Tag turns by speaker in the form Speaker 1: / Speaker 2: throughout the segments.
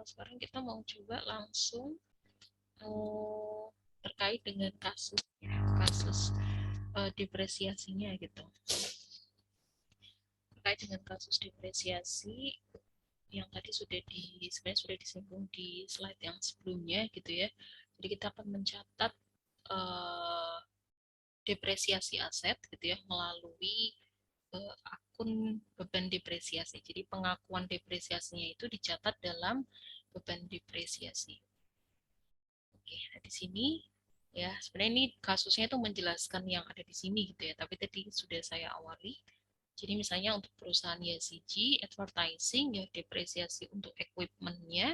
Speaker 1: Sekarang kita mau coba langsung terkait dengan kasus depresiasinya gitu. Terkait dengan kasus depresiasi yang tadi sebenarnya sudah disinggung di slide yang sebelumnya gitu ya. Jadi kita akan mencatat depresiasi aset gitu ya melalui akun beban depresiasi. Jadi pengakuan depresiasinya itu dicatat dalam beban depresiasi. Oke, nah di sini ya sebenarnya ini kasusnya itu menjelaskan yang ada di sini gitu ya. Tapi tadi sudah saya awali. Jadi misalnya untuk perusahaan YCG, advertising ya depresiasi untuk equipment-nya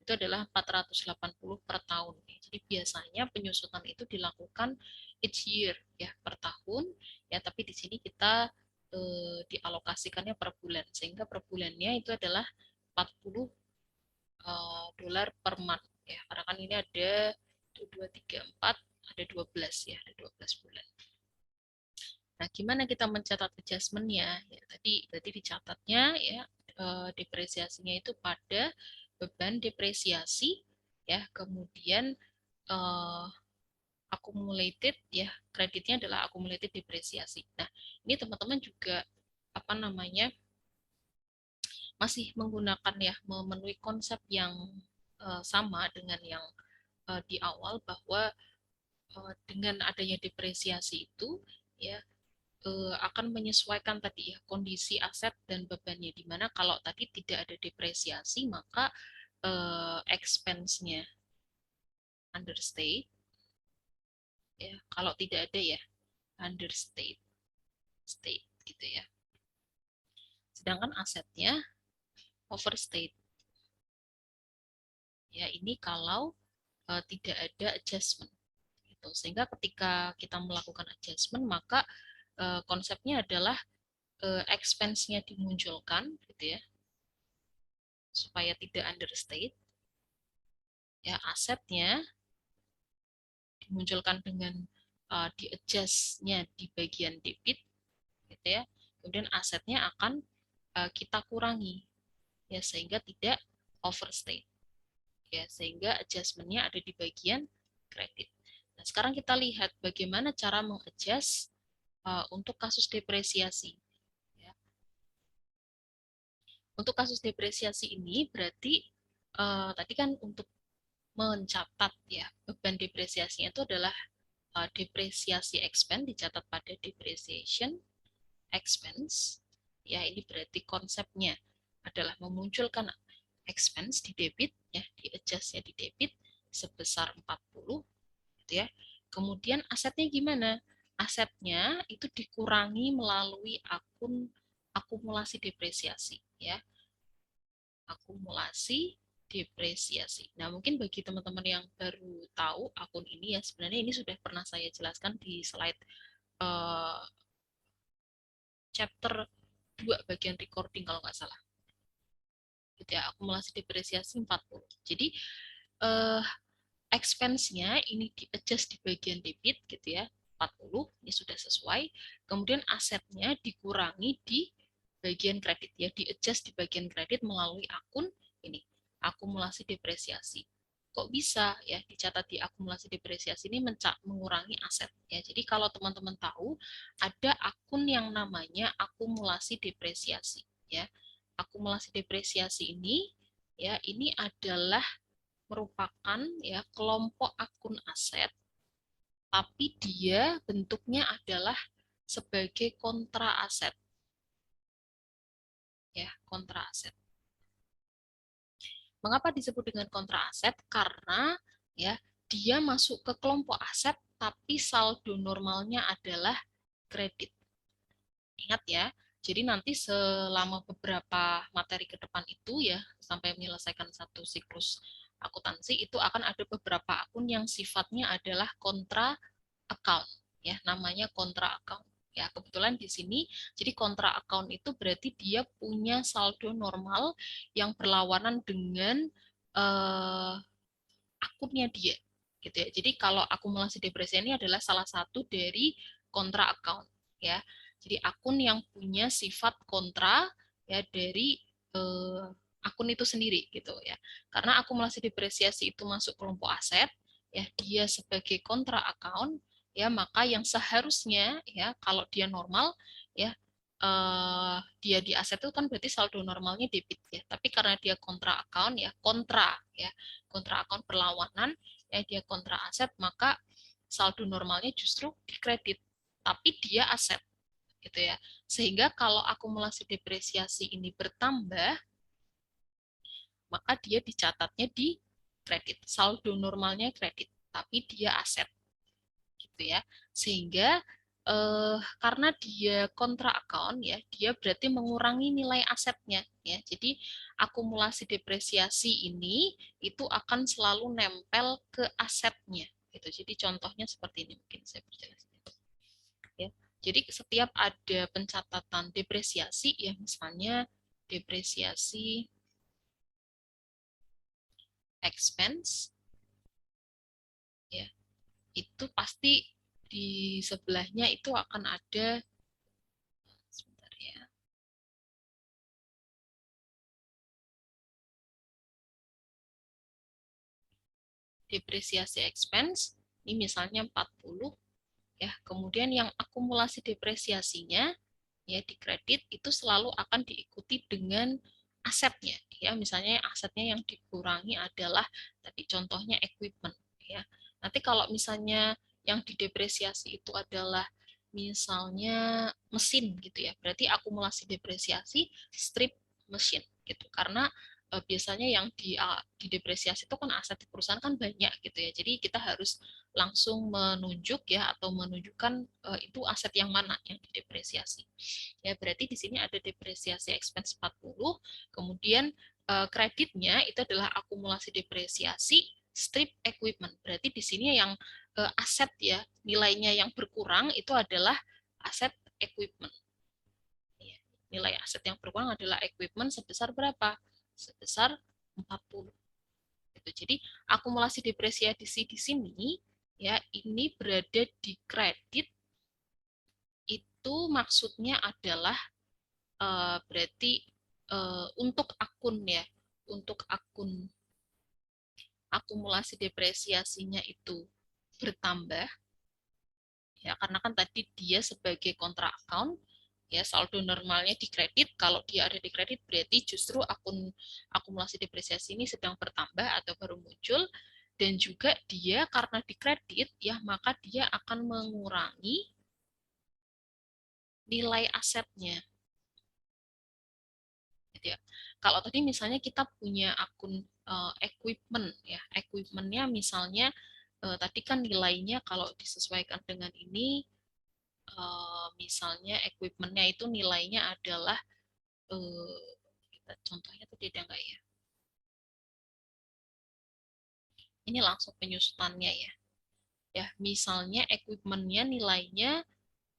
Speaker 1: itu adalah 480 per tahun. Jadi biasanya penyusutan itu dilakukan each year ya per tahun ya, tapi di sini kita dialokasikannya per bulan sehingga per bulannya itu adalah 40 dolar per month ya. Karena kan ini ada 1 2 3 4 ada 12 ya, ada 12 bulan. Nah, gimana kita mencatat adjustment-nya? Ya, tadi berarti dicatatnya ya depresiasinya itu pada beban depresiasi ya, kemudian accumulated ya, kreditnya adalah accumulated depresiasi. Nah, ini teman-teman juga apa namanya masih menggunakan ya memenuhi konsep yang sama dengan yang di awal bahwa dengan adanya depresiasi itu ya akan menyesuaikan tadi ya kondisi aset dan bebannya, di mana kalau tadi tidak ada depresiasi maka expense-nya understate ya, kalau tidak ada ya understate state gitu ya, sedangkan asetnya overstate ya, ini kalau tidak ada adjustment gitu. Sehingga ketika kita melakukan adjustment maka konsepnya adalah expense-nya dimunculkan gitu ya supaya tidak understate ya, asetnya dimunculkan dengan di adjust-nya di bagian debit gitu ya, kemudian asetnya akan kita kurangi ya sehingga tidak overstate ya, sehingga adjustment-nya ada di bagian kredit. Nah, sekarang kita lihat bagaimana cara mengadjust untuk kasus depresiasi ya. Untuk kasus depresiasi ini berarti tadi kan untuk mencatat ya beban depresiasinya itu adalah depresiasi expense dicatat pada depreciation expense ya, ini berarti konsepnya adalah memunculkan expense di debit ya, di adjust ya di debit sebesar 40 gitu ya. Kemudian asetnya gimana? Asetnya itu dikurangi melalui akun akumulasi depresiasi ya. Akumulasi depresiasi. Nah, mungkin bagi teman-teman yang baru tahu akun ini ya, sebenarnya ini sudah pernah saya jelaskan di slide uh, chapter 2 bagian recording kalau nggak salah. Gitu ya, akumulasi depresiasi 40. Jadi expense-nya ini di-adjust di bagian debit gitu ya, 40, ini sudah sesuai. Kemudian asetnya dikurangi di bagian kredit ya, di-adjust di bagian kredit melalui akun ini, akumulasi depresiasi. Kok bisa ya dicatat di akumulasi depresiasi ini mengurangi aset ya. Jadi kalau teman-teman tahu ada akun yang namanya akumulasi depresiasi ya. Akumulasi depresiasi ini ya, ini adalah merupakan ya kelompok akun aset, tapi dia bentuknya adalah sebagai kontra aset ya, kontra aset. Mengapa disebut dengan kontra aset? Karena ya dia masuk ke kelompok aset tapi saldo normalnya adalah kredit. Ingat ya, jadi nanti selama beberapa materi ke depan itu ya, sampai menyelesaikan satu siklus akuntansi, itu akan ada beberapa akun yang sifatnya adalah kontra account, ya, namanya kontra account. Ya, kebetulan di sini, jadi kontra account itu berarti dia punya saldo normal yang berlawanan dengan akunnya dia. Gitu ya. Jadi kalau akumulasi depresi ini adalah salah satu dari kontra account ya. Jadi akun yang punya sifat kontra ya dari akun itu sendiri gitu ya. Karena akumulasi depresiasi itu masuk kelompok aset, ya dia sebagai kontra account, ya maka yang seharusnya ya kalau dia normal ya dia di aset itu kan berarti saldo normalnya debit ya. Tapi karena dia kontra account ya kontra account perlawanan ya dia kontra aset, maka saldo normalnya justru di kredit. Tapi dia aset gitu ya. Sehingga kalau akumulasi depresiasi ini bertambah, maka dia dicatatnya di kredit. Saldo normalnya kredit, tapi dia aset gitu ya. Sehingga karena dia kontra account ya, dia berarti mengurangi nilai asetnya ya. Jadi akumulasi depresiasi ini itu akan selalu nempel ke asetnya gitu. Jadi contohnya seperti ini, mungkin saya perjelas ya. Jadi setiap ada pencatatan depresiasi ya, misalnya depresiasi expense ya, itu pasti di sebelahnya itu akan ada, sebentar ya, depresiasi expense ini misalnya 40 ya. Kemudian yang akumulasi depresiasinya ya di kredit itu selalu akan diikuti dengan asetnya ya. Misalnya asetnya yang dikurangi adalah tadi contohnya equipment ya. Nanti kalau misalnya yang didepresiasi itu adalah misalnya mesin gitu ya, berarti akumulasi depresiasi strip mesin gitu. Karena biasanya yang didepresiasi itu kan aset di perusahaan kan banyak gitu ya. Jadi kita harus langsung menunjuk ya atau menunjukkan itu aset yang mana yang didepresiasi. Ya, berarti di sini ada depresiasi expense 40, kemudian kreditnya itu adalah akumulasi depresiasi strip equipment. Berarti di sini yang aset ya, nilainya yang berkurang itu adalah aset equipment. Ya, nilai aset yang berkurang adalah equipment sebesar berapa? Sebesar 40. Gitu. Jadi akumulasi depresiasi di sini ya ini berada di kredit, itu maksudnya adalah berarti untuk akun ya, untuk akun akumulasi depresiasinya itu bertambah ya, karena kan tadi dia sebagai kontra account ya, saldo normalnya di kredit, kalau dia ada di kredit berarti justru akun akumulasi depresiasi ini sedang bertambah atau baru muncul, dan juga dia karena di kredit ya maka dia akan mengurangi nilai asetnya gitu ya. Kalau tadi misalnya kita punya akun equipment ya, equipmentnya misalnya tadi kan nilainya kalau disesuaikan dengan ini misalnya equipmentnya itu nilainya adalah kita contohnya tadi ada nggak ya? Ini langsung penyusutannya ya. Ya, misalnya equipmentnya nilainya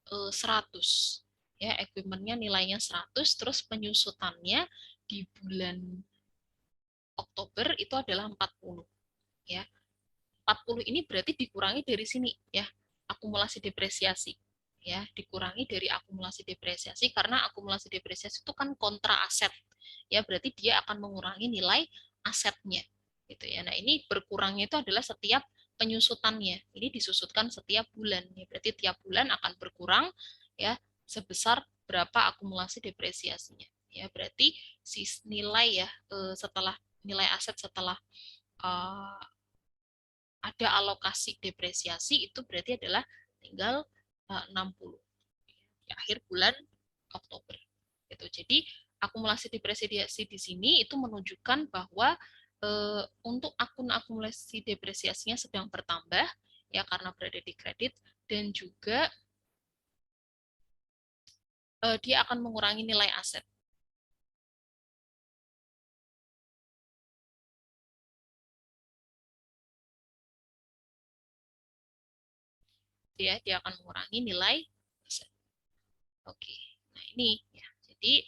Speaker 1: 100. Ya, equipmentnya nilainya 100, terus penyusutannya di bulan Oktober itu adalah 40. Ya, 40 ini berarti dikurangi dari sini ya, akumulasi depresiasi. Ya, dikurangi dari akumulasi depresiasi karena akumulasi depresiasi itu kan kontra aset. Ya, berarti dia akan mengurangi nilai asetnya. Gitu ya. Nah, ini berkurangnya itu adalah setiap penyusutannya. Ini disusutkan setiap bulan. Ya, berarti tiap bulan akan berkurang ya sebesar berapa akumulasi depresiasinya. Ya, berarti nilai ya setelah nilai aset setelah uh, ada alokasi depresiasi itu berarti adalah tinggal 60 di akhir bulan Oktober. Gitu. Jadi akumulasi depresiasi di sini itu menunjukkan bahwa untuk akun akumulasi depresiasinya sedang bertambah ya karena berada di kredit, dan juga dia akan mengurangi nilai aset. Dia akan mengurangi nilai aset. Oke, nah ini ya. Jadi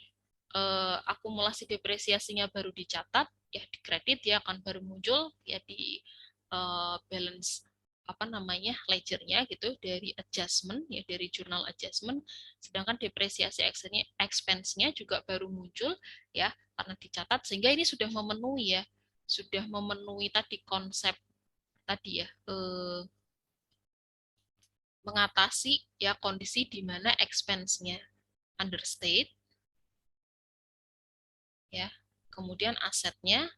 Speaker 1: akumulasi depresiasinya baru dicatat ya di kredit, dia akan baru muncul ya di balance apa namanya ledgernya gitu dari adjustment ya, dari jurnal adjustment, sedangkan depresiasi expense-nya juga baru muncul ya karena dicatat, sehingga ini sudah memenuhi ya, sudah memenuhi tadi konsep tadi ya, mengatasi ya kondisi di mana expense-nya understate ya, kemudian asetnya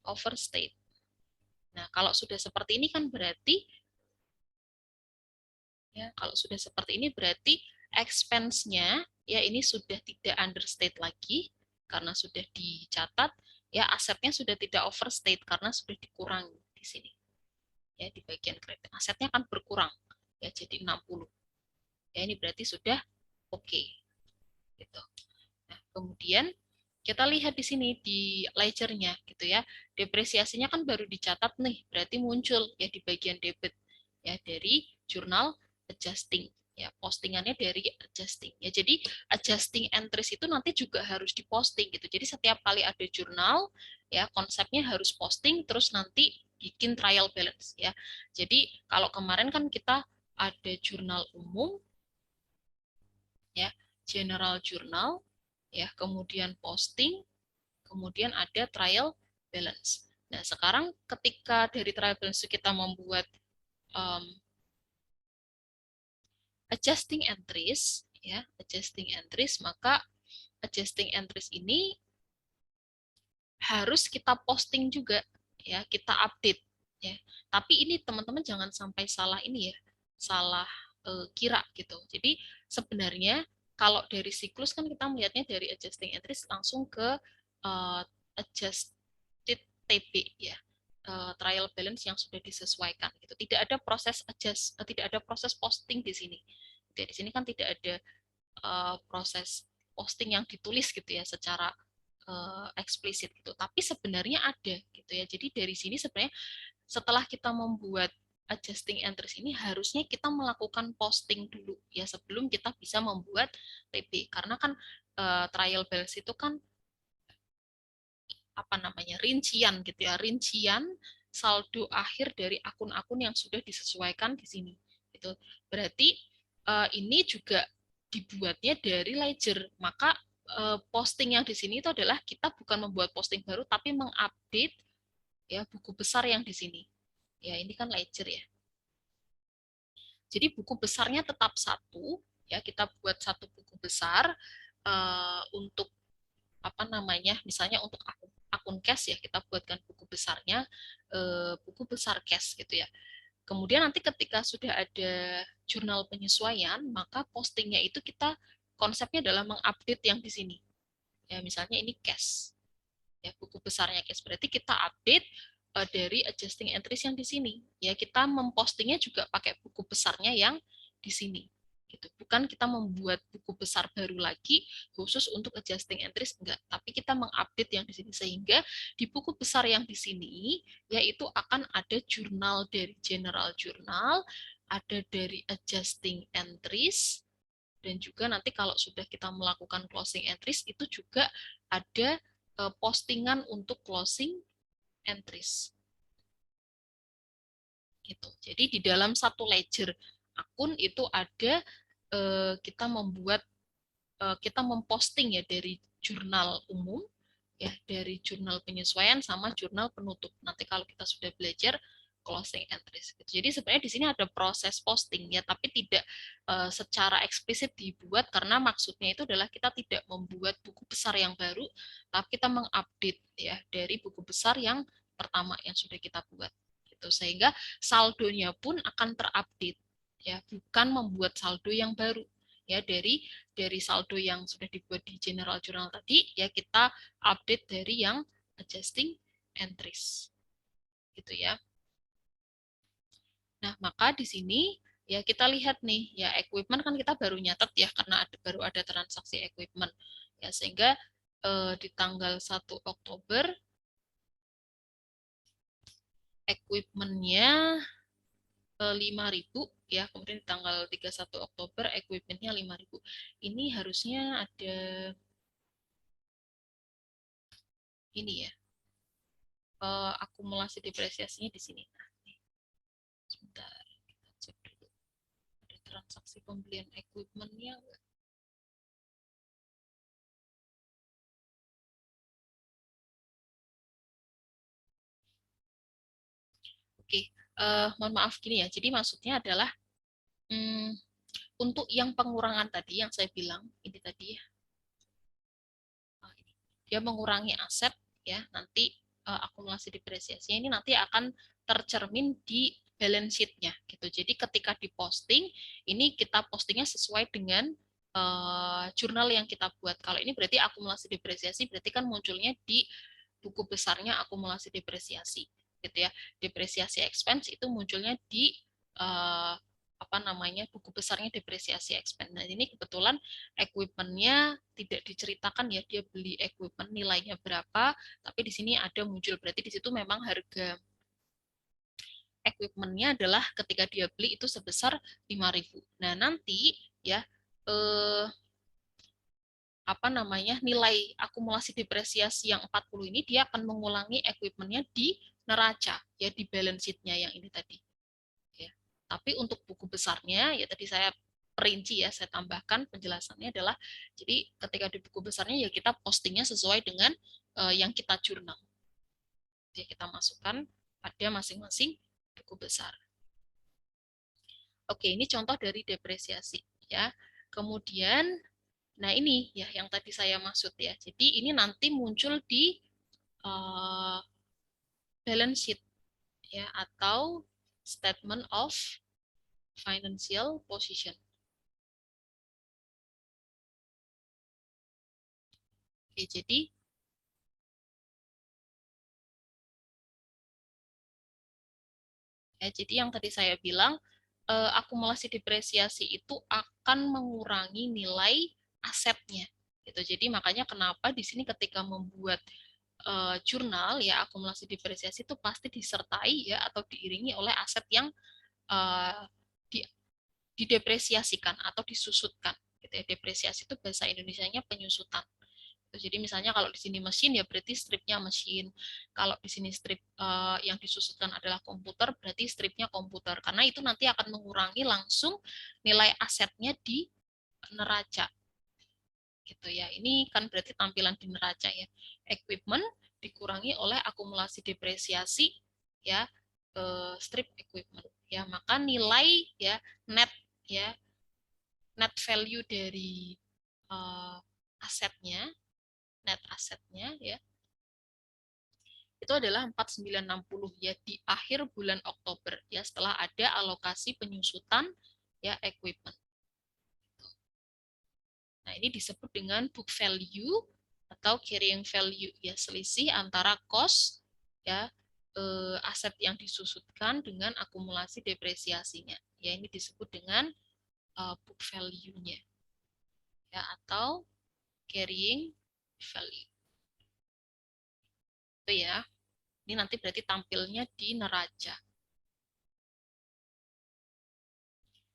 Speaker 1: overstate. Nah, kalau sudah seperti ini kan berarti ya, kalau sudah seperti ini berarti expense-nya ya ini sudah tidak understate lagi karena sudah dicatat, ya asetnya sudah tidak overstate karena sudah dikurangi di sini. Ya, di bagian kredit asetnya akan berkurang ya jadi 60. Ya, ini berarti sudah oke. Gitu. Nah, kemudian kita lihat di sini di ledger-nya gitu ya. Depresiasinya kan baru dicatat nih, berarti muncul ya di bagian debit ya dari jurnal adjusting ya, postingannya dari adjusting ya. Jadi adjusting entries itu nanti juga harus diposting gitu. Jadi setiap kali ada jurnal ya, konsepnya harus posting terus nanti bikin trial balance ya. Jadi kalau kemarin kan kita ada jurnal umum ya, general journal ya, kemudian posting, kemudian ada trial balance. Nah, sekarang ketika dari trial balance kita membuat um, adjusting entries ya, adjusting entries, maka adjusting entries ini harus kita posting juga ya, kita update ya. Tapi ini teman-teman jangan sampai salah ini ya, salah kira gitu. Jadi sebenarnya kalau dari siklus kan kita melihatnya dari adjusting entries langsung ke adjusted TB ya, trial balance yang sudah disesuaikan gitu. Tidak ada proses tidak ada proses posting di sini. Jadi di sini kan tidak ada proses posting yang ditulis gitu ya secara eksplisit gitu. Tapi sebenarnya ada gitu ya. Jadi dari sini sebenarnya setelah kita membuat adjusting entries ini harusnya kita melakukan posting dulu ya sebelum kita bisa membuat TB, karena kan trial balance itu kan apa namanya, rincian gitu ya, rincian saldo akhir dari akun-akun yang sudah disesuaikan di sini. Itu berarti ini juga dibuatnya dari ledger. Maka posting yang di sini itu adalah kita bukan membuat posting baru tapi mengupdate ya buku besar yang di sini. Ya, ini kan ledger ya. Jadi buku besarnya tetap satu ya, kita buat satu buku besar untuk apa namanya, misalnya untuk akun cash ya, kita buatkan buku besarnya buku besar cash gitu ya. Kemudian nanti ketika sudah ada jurnal penyesuaian, maka postingnya itu kita konsepnya adalah mengupdate yang di sini ya, misalnya ini cash ya, buku besarnya cash, berarti kita update dari adjusting entries yang di sini ya, kita mempostingnya juga pakai buku besarnya yang di sini gitu. Bukan kita membuat buku besar baru lagi khusus untuk adjusting entries, enggak, tapi kita mengupdate yang di sini, sehingga di buku besar yang di sini yaitu akan ada jurnal dari general journal, ada dari adjusting entries, dan juga nanti kalau sudah kita melakukan closing entries itu juga ada postingan untuk closing entries gitu. Jadi di dalam satu ledger akun itu ada kita membuat kita memposting ya dari jurnal umum ya, dari jurnal penyesuaian sama jurnal penutup. Nanti kalau kita sudah belajar closing entries. Jadi sebenarnya di sini ada proses posting ya, tapi tidak secara eksplisit dibuat karena maksudnya itu adalah kita tidak membuat buku besar yang baru, tapi kita mengupdate ya dari buku besar yang pertama yang sudah kita buat. Gitu. Sehingga saldonya pun akan terupdate ya, bukan membuat saldo yang baru ya, dari saldo yang sudah dibuat di general journal tadi ya, kita update dari yang adjusting entries gitu ya. Nah, maka di sini ya kita lihat nih ya, equipment kan kita baru nyatet ya karena baru ada transaksi equipment ya, sehingga di tanggal 1 Oktober equipmentnya 5.000 ya, kemudian di tanggal 31 Oktober equipmentnya 5.000. Ini harusnya ada ini ya, akumulasi depresiasinya di sini. Sebentar. transaksi pembelian equipment-nya. Oke, mohon maaf gini ya. Jadi maksudnya adalah hmm, untuk yang pengurangan tadi yang saya bilang ini tadi ya, dia mengurangi aset ya nanti akumulasi depresiasinya ini nanti akan tercermin di balance sheet-nya gitu. Jadi ketika diposting ini kita postingnya sesuai dengan jurnal yang kita buat. Kalau ini berarti akumulasi depresiasi berarti kan munculnya di buku besarnya akumulasi depresiasi gitu ya. Depresiasi expense itu munculnya di uh, apa namanya buku besarnya depresiasi expense. Nah ini kebetulan equipment-nya tidak diceritakan ya dia beli equipment nilainya berapa, tapi di sini ada muncul berarti di situ memang harga equipment-nya adalah ketika dia beli itu sebesar 5.000. Nah nanti ya apa namanya nilai akumulasi depresiasi yang 40 ini dia akan mengulangi equipment-nya di neraca ya di balance sheet-nya yang ini tadi ya. Tapi untuk buku besarnya ya tadi saya perinci ya saya tambahkan penjelasannya adalah jadi ketika di buku besarnya ya kita postingnya sesuai dengan yang kita jurnal. Jadi kita masukkan pada masing-masing buku besar. Oke, ini contoh dari depresiasi ya. Kemudian nah ini ya yang tadi saya maksud ya. Jadi ini nanti muncul di uh, balance sheet ya atau statement of financial position. Oke, jadi yang tadi saya bilang akumulasi depresiasi itu akan mengurangi nilai asetnya. Gitu. Jadi makanya kenapa di sini ketika membuat jurnal ya akumulasi depresiasi itu pasti disertai ya atau diiringi oleh aset yang uh, di, didepresiasikan atau disusutkan. Gitu ya. Depresiasi itu bahasa Indonesianya penyusutan. Jadi misalnya kalau di sini mesin ya berarti stripnya mesin. Kalau di sini strip yang disusutkan adalah komputer berarti stripnya komputer. Karena itu nanti akan mengurangi langsung nilai asetnya di neraca. Gitu ya. Ini kan berarti tampilan di neraca ya. Equipment dikurangi oleh akumulasi depresiasi ya strip equipment. Ya, maka nilai ya net ya net value dari uh, asetnya, net asetnya ya itu adalah 4960 ya di akhir bulan Oktober ya setelah ada alokasi penyusutan ya equipment. Nah, ini disebut dengan book value atau carrying value ya selisih antara cost ya aset yang disusutkan dengan akumulasi depresiasinya. Ya ini disebut dengan book value-nya ya atau carrying value. Itu ya. Ini nanti berarti tampilnya di neraca.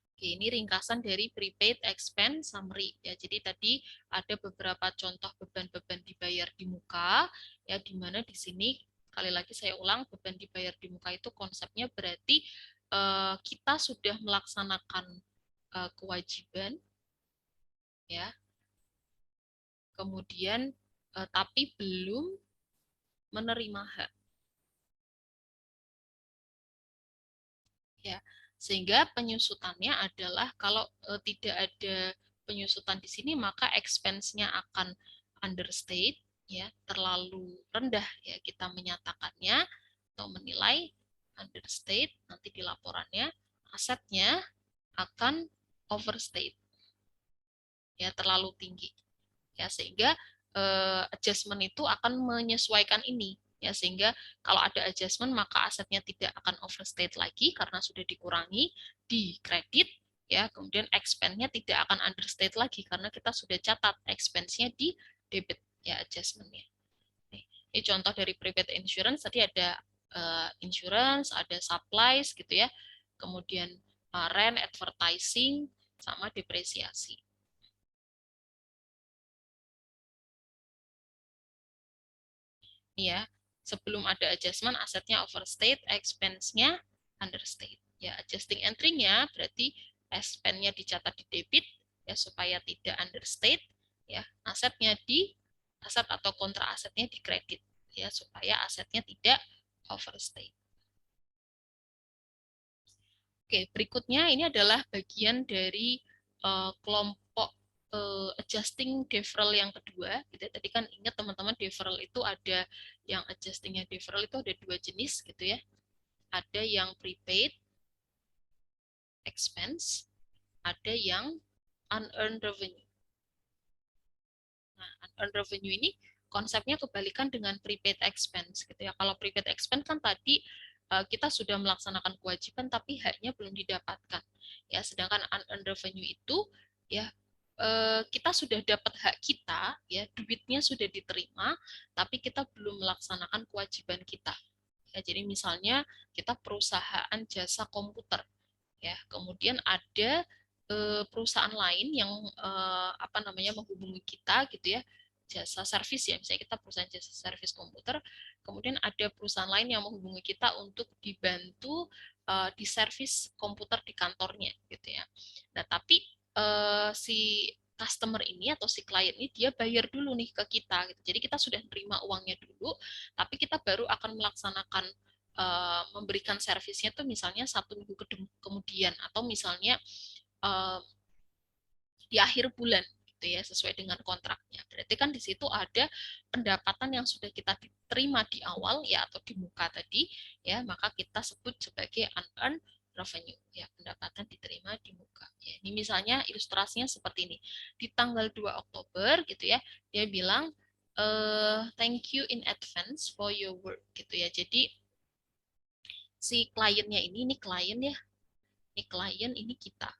Speaker 1: Oke, ini ringkasan dari prepaid expense summary ya. Jadi tadi ada beberapa contoh beban-beban dibayar di muka ya di mana di sini sekali lagi saya ulang beban dibayar di muka itu konsepnya berarti kita sudah melaksanakan kewajiban ya. Kemudian tapi belum menerima hak ya. Sehingga penyusutannya adalah kalau tidak ada penyusutan di sini maka expense-nya akan understate ya, terlalu rendah ya kita menyatakannya atau menilai understate nanti di laporannya asetnya akan overstate ya terlalu tinggi ya sehingga adjustment itu akan menyesuaikan ini ya sehingga kalau ada adjustment maka asetnya tidak akan overstate lagi karena sudah dikurangi di kredit ya kemudian expense-nya tidak akan understate lagi karena kita sudah catat expense-nya di debit ya adjustment-nya. Ini contoh dari private insurance tadi ada insurance, ada supplies gitu ya. Kemudian rent, advertising sama depresiasi. Ya, sebelum ada adjustment asetnya overstate, expense-nya understate. Ya, adjusting entry-nya berarti expense-nya dicatat di debit ya supaya tidak understate, ya asetnya di aset atau kontra asetnya di kredit ya supaya asetnya tidak overstate. Oke, berikutnya ini adalah bagian dari kelompok adjusting deferral yang kedua. Gitu. Tadi kan ingat teman-teman deferral itu ada yang adjustingnya deferral itu ada dua jenis gitu ya. Ada yang prepaid expense, ada yang unearned revenue. Nah, unearned revenue ini konsepnya kebalikan dengan prepaid expense gitu ya. Kalau prepaid expense kan tadi kita sudah melaksanakan kewajiban tapi haknya belum didapatkan. Ya, sedangkan unearned revenue itu ya kita sudah dapat hak kita, ya duitnya sudah diterima, tapi kita belum melaksanakan kewajiban kita. Ya, jadi misalnya kita perusahaan jasa komputer, ya kemudian ada perusahaan lain yang apa namanya menghubungi kita gitu ya, jasa servis ya, misalnya kita perusahaan jasa servis komputer, kemudian ada perusahaan lain yang menghubungi kita untuk dibantu di servis komputer di kantornya gitu ya. Nah tapi si customer ini atau si klien ini dia bayar dulu nih ke kita gitu. Jadi kita sudah terima uangnya dulu, tapi kita baru akan melaksanakan memberikan servisnya tuh misalnya 1 minggu kemudian atau misalnya uh, di akhir bulan gitu ya sesuai dengan kontraknya. Berarti kan di situ ada pendapatan yang sudah kita terima di awal ya atau di muka tadi ya, maka kita sebut sebagai unearned revenue ya, pendapatan diterima di muka. Ya, ini misalnya ilustrasinya seperti ini. Di tanggal 2 Oktober gitu ya, dia bilang thank you in advance for your work gitu ya. Jadi si kliennya ini klien ya, ini klien, ini kita.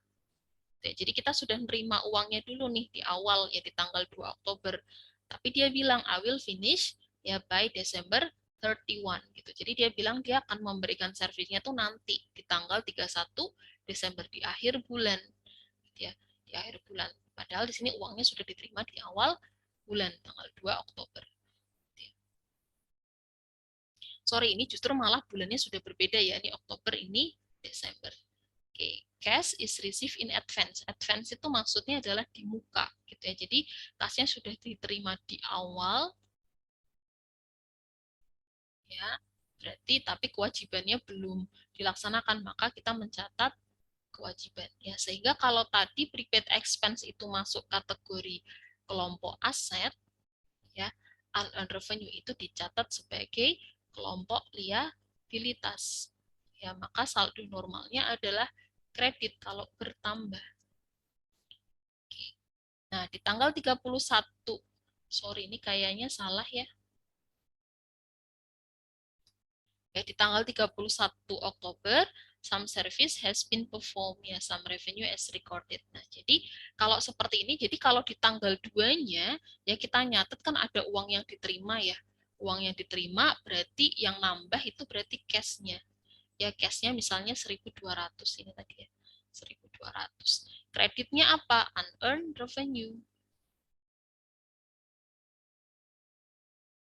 Speaker 1: Jadi kita sudah menerima uangnya dulu nih di awal ya di tanggal 2 Oktober. Tapi dia bilang I will finish ya by December 31 gitu. Jadi dia bilang dia akan memberikan servisnya tuh nanti di tanggal 31 Desember di akhir bulan gitu ya, di akhir bulan. Padahal di sini uangnya sudah diterima di awal bulan tanggal 2 Oktober. Sorry, ini justru malah bulannya sudah berbeda ya. Ini Oktober, ini Desember. Oke, cash is received in advance. Advance itu maksudnya adalah di muka, gitu ya. Jadi kasnya sudah diterima di awal, ya. Berarti tapi kewajibannya belum dilaksanakan, maka kita mencatat kewajiban. Ya, sehingga kalau tadi prepaid expense itu masuk kategori kelompok aset, ya, unearned revenue itu dicatat sebagai kelompok liabilitas. Ya, maka saldo normalnya adalah kredit kalau bertambah. Nah, di tanggal 31, sorry ini kayaknya salah ya. Ya, di tanggal 31 Oktober, some service has been performed, ya, some revenue as recorded. Nah, jadi kalau seperti ini, jadi kalau di tanggal 2-nya, ya kita nyatet kan ada uang yang diterima ya. Uang yang diterima berarti yang nambah itu berarti cash-nya. Ya, cash-nya misalnya 1.200 ini tadi ya. 1.200. Kreditnya apa? Unearned revenue.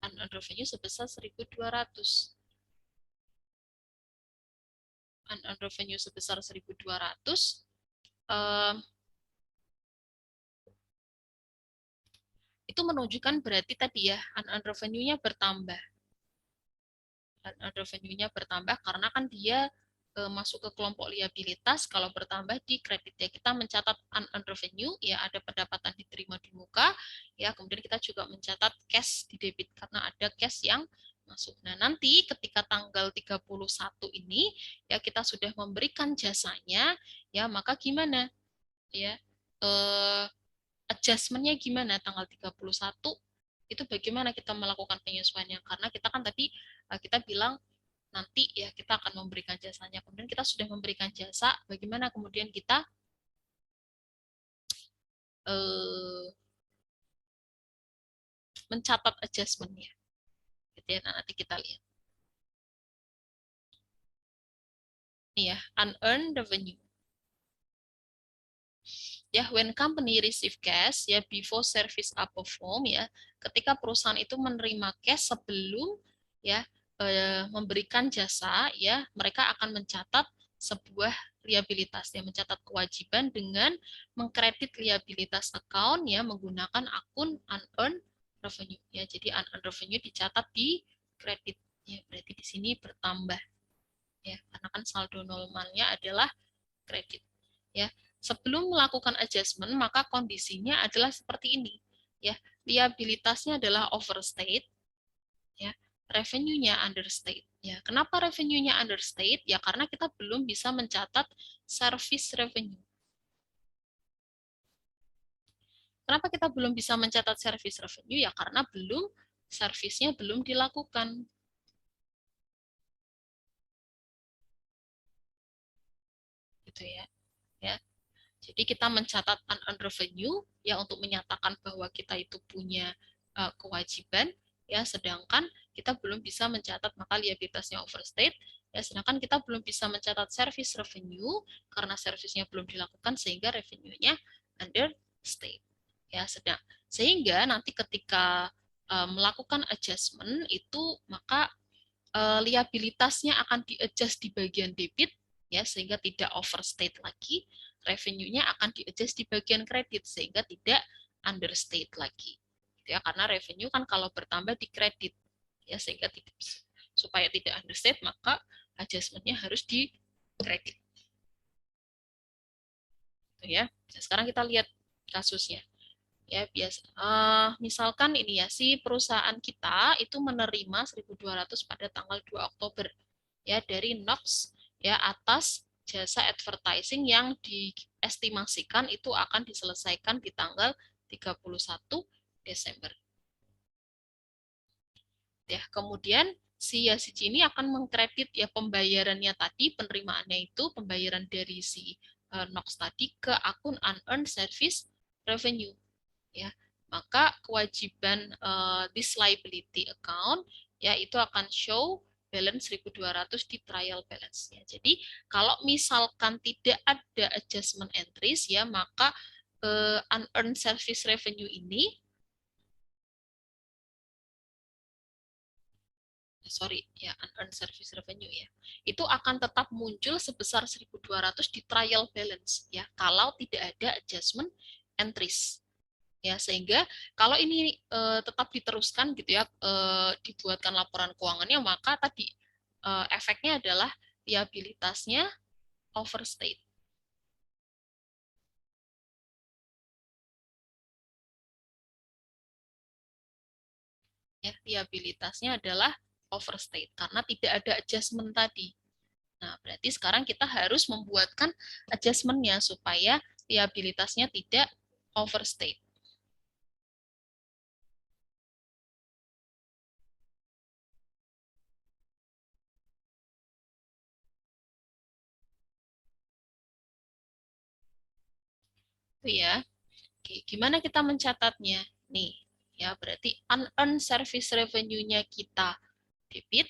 Speaker 1: Unearned revenue sebesar 1.200. Unearned revenue sebesar 1.200, itu menunjukkan berarti tadi ya unearned revenue-nya bertambah. Unearned revenue-nya bertambah karena kan dia masuk ke kelompok liabilitas. Kalau bertambah di kredit ya kita mencatat unearned revenue ya ada pendapatan diterima di muka ya, kemudian kita juga mencatat cash di debit karena ada cash yang masuk. Nah, nanti ketika tanggal 31 ini ya kita sudah memberikan jasanya ya, maka gimana ya? Adjustment-nya gimana tanggal 31 itu bagaimana kita melakukan penyesuaiannya, karena kita kan tadi kita bilang nanti ya kita akan memberikan jasanya, kemudian kita sudah memberikan jasa, bagaimana kemudian kita mencatat adjustment-nya gitu ya. Nah, nanti kita lihat ini ya, unearned revenue ya, when company receive cash ya before service are performed ya, ketika perusahaan itu menerima cash sebelum ya memberikan jasa ya, mereka akan mencatat sebuah liabilitas, ya, mencatat kewajiban dengan mengkredit liabilitas account, ya, menggunakan akun unearned revenue, ya. Jadi unearned revenue dicatat di kredit, ya, berarti di sini bertambah, ya, karena kan saldo normalnya adalah kredit, ya. Sebelum melakukan adjustment, maka kondisinya adalah seperti ini, ya. Liabilitasnya adalah overstate, ya, revenue-nya understate, ya. Kenapa revenue-nya understate? Ya karena kita belum bisa mencatat service revenue. Kenapa kita belum bisa mencatat service revenue? Ya karena servisnya belum dilakukan, gitu ya. Ya. Jadi kita mencatat unearned revenue, ya, untuk menyatakan bahwa kita itu punya kewajiban, ya, sedangkan kita belum bisa mencatat, maka liabilitasnya overstate, ya, sedangkan kita belum bisa mencatat service revenue karena servisnya belum dilakukan sehingga revenue-nya understate, ya. Sehingga nanti ketika melakukan adjustment itu, maka liabilitasnya akan di-adjust di bagian debit, ya, sehingga tidak overstate lagi. Revenue-nya akan di-adjust di bagian kredit sehingga tidak understate lagi, ya, karena revenue kan kalau bertambah di kredit, ya, sehingga supaya tidak understate maka adjustment-nya harus di kredit, ya. Nah, sekarang kita lihat kasusnya, ya. Misalkan ini, ya, si perusahaan kita itu menerima 1.200 pada tanggal 2 Oktober, ya, dari Nox, ya, atas jasa advertising yang diestimasikan itu akan diselesaikan di tanggal 31 Desember. Ya, kemudian si Yasici ini akan mengkredit, ya, pembayarannya tadi, penerimaannya itu pembayaran dari si Nox tadi ke akun unearned service revenue, ya. Maka kewajiban this liability account, ya, itu akan show balance 1.200 di trial balance, ya. Jadi kalau misalkan tidak ada adjustment entries, ya, maka unearned service revenue ini, sorry, ya, unearned service revenue, ya, itu akan tetap muncul sebesar 1.200 di trial balance, ya, kalau tidak ada adjustment entries, ya. Sehingga kalau ini tetap diteruskan, gitu ya, dibuatkan laporan keuangannya, maka tadi efeknya adalah liabilitasnya overstate, ya. Liabilitasnya adalah overstate karena tidak ada adjustment tadi. Nah, berarti sekarang kita harus membuatkan adjustment-nya supaya liabilitasnya tidak overstate. Itu, ya. Oke, gimana kita mencatatnya? Nih, ya, berarti unearned service revenue-nya kita debit,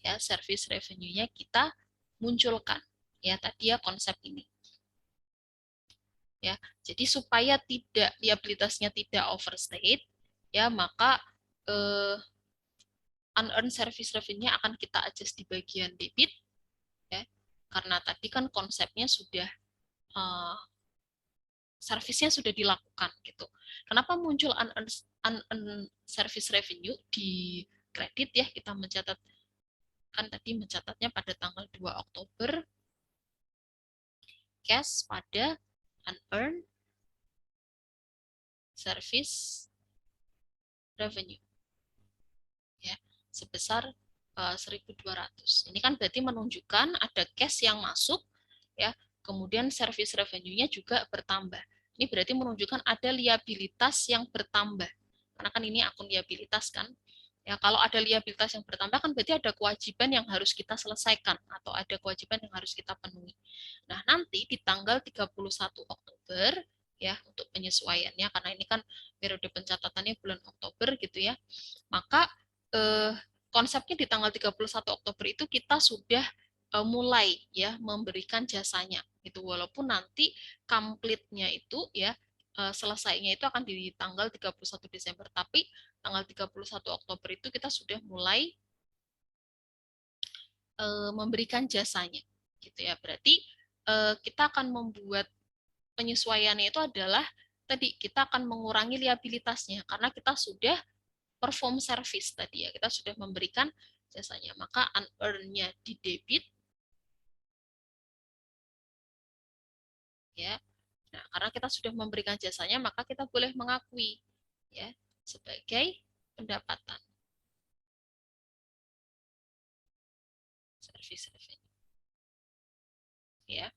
Speaker 1: ya, service revenue-nya kita munculkan, ya, tadi, ya, konsep ini, ya. Jadi supaya tidak liabilitasnya tidak overstate, ya, maka unearned service revenue-nya akan kita adjust di bagian debit, ya, karena tadi kan konsepnya sudah uh, servisnya sudah dilakukan, gitu. Kenapa muncul unearned service revenue di kredit, ya? Kita mencatat, kan tadi mencatatnya pada tanggal 2 Oktober, cash pada unearned service revenue, ya, sebesar 1.200. Ini kan berarti menunjukkan ada cash yang masuk, ya, kemudian service revenue-nya juga bertambah. Ini berarti menunjukkan ada liabilitas yang bertambah. Karena kan ini akun liabilitas, kan. Ya, kalau ada liabilitas yang bertambah kan berarti ada kewajiban yang harus kita selesaikan atau ada kewajiban yang harus kita penuhi. Nah, nanti di tanggal 31 Oktober, ya, untuk penyesuaiannya karena ini kan periode pencatatannya bulan Oktober, gitu ya. Maka konsepnya di tanggal 31 Oktober itu kita sudah mulai, ya, memberikan jasanya, itu walaupun nanti complete-nya itu, ya, selesainya itu akan di tanggal 31 Desember, tapi tanggal 31 Oktober itu kita sudah mulai memberikan jasanya. gitu ya. Berarti kita akan membuat penyesuaiannya itu adalah tadi kita akan mengurangi liabilitasnya karena kita sudah perform service tadi ya, kita sudah memberikan jasanya, maka unearned-nya di debit ya. Nah, karena kita sudah memberikan jasanya, maka kita boleh mengakui ya sebagai pendapatan service revenue ya.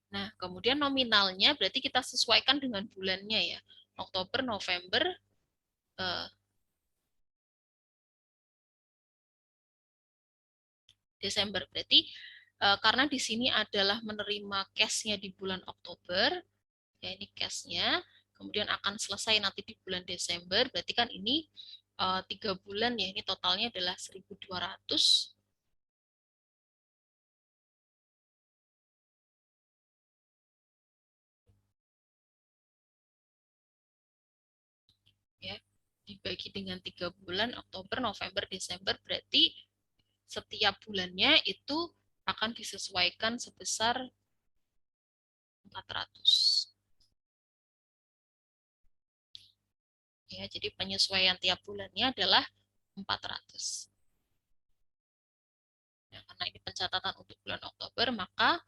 Speaker 1: Nah, kemudian nominalnya berarti kita sesuaikan dengan bulannya ya. Oktober, November, eh, Desember. Berarti karena di sini adalah menerima cash-nya di bulan Oktober, ya ini cash-nya, kemudian akan selesai nanti di bulan Desember, berarti kan ini 3 bulan ya, ini totalnya adalah 1.200 ya, dibagi dengan 3 bulan, Oktober, November, Desember, berarti setiap bulannya itu akan disesuaikan sebesar 400. Ya, jadi penyesuaian tiap bulannya adalah 400. Ya, karena ini pencatatan untuk bulan Oktober, maka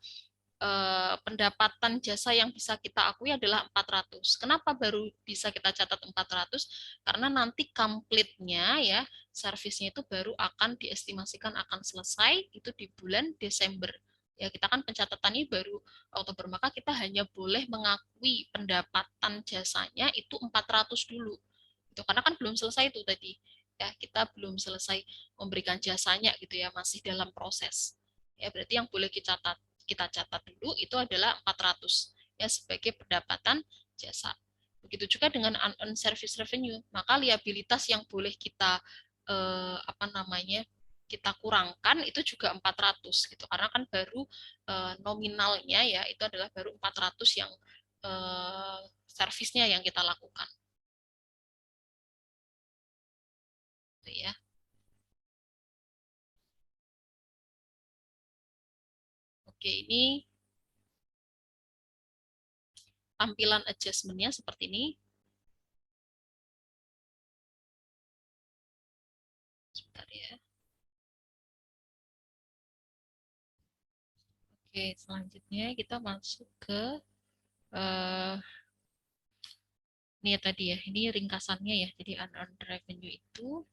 Speaker 1: pendapatan jasa yang bisa kita akui adalah 400. Kenapa baru bisa kita catat 400? Karena nanti complete-nya ya, servisnya itu baru akan diestimasikan akan selesai itu di bulan Desember. Ya, kita kan pencatatannya baru Oktober, maka kita hanya boleh mengakui pendapatan jasanya itu 400 dulu. Itu karena kan belum selesai itu tadi. Ya, kita belum selesai memberikan jasanya gitu ya, masih dalam proses. Ya, berarti yang boleh kita catat dulu itu adalah 400 ya sebagai pendapatan jasa. Begitu juga dengan unearned service revenue, maka liabilitas yang boleh kita apa namanya kita kurangkan itu juga 400 gitu. Karena kan baru nominalnya ya itu adalah baru 400 yang servisnya yang kita lakukan. Gitu ya. Oke, ini tampilan adjustment-nya seperti ini. Sebentar ya. Oke, selanjutnya kita masuk ke uh, ini ya tadi ya, ini ringkasannya ya. Jadi unearned revenue itu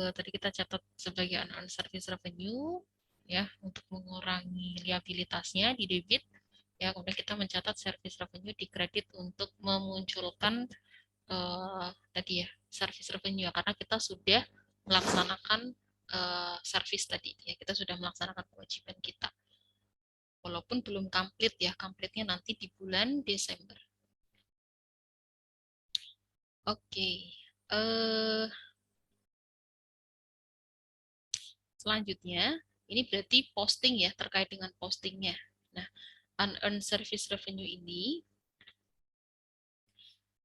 Speaker 1: tadi kita catat sebagai unearned service revenue ya untuk mengurangi liabilitasnya di debit ya. Kemudian kita mencatat service revenue di kredit untuk memunculkan tadi ya service revenue ya, karena kita sudah melaksanakan service tadi ya, kita sudah melaksanakan kewajiban kita. Walaupun belum complete ya, complete-nya nanti di bulan Desember. Oke, eh, selanjutnya ini berarti posting ya, terkait dengan postingnya. Nah, unearned service revenue ini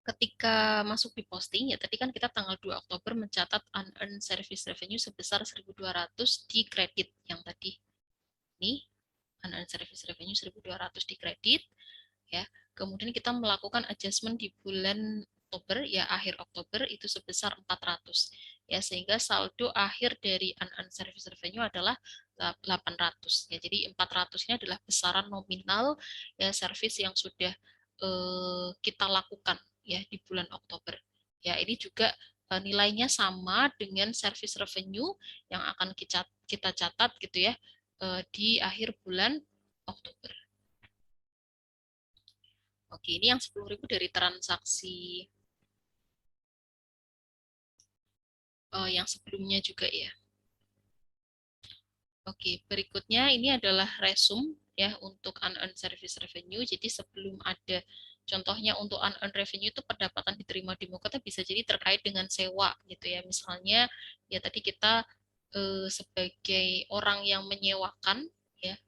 Speaker 1: ketika masuk di posting ya, tadi kan kita tanggal 2 Oktober mencatat unearned service revenue sebesar 1.200 di kredit yang tadi. Ini unearned service revenue 1.200 di kredit ya. Kemudian kita melakukan adjustment di bulan Oktober ya, akhir Oktober itu sebesar 400 ya, sehingga saldo akhir dari unearned service revenue adalah 800 ya. Jadi 400-nya adalah besaran nominal ya service yang sudah kita lakukan ya di bulan Oktober. Ya, ini juga nilainya sama dengan service revenue yang akan kita catat gitu ya di akhir bulan Oktober. Oke, ini yang 10.000 dari transaksi yang sebelumnya juga ya. Oke, berikutnya ini adalah resume ya untuk unearned service revenue. Jadi sebelum ada contohnya untuk unearned revenue itu pendapatan diterima di Mokota bisa jadi terkait dengan sewa gitu ya. Misalnya ya tadi kita sebagai orang yang menyewakan, ya,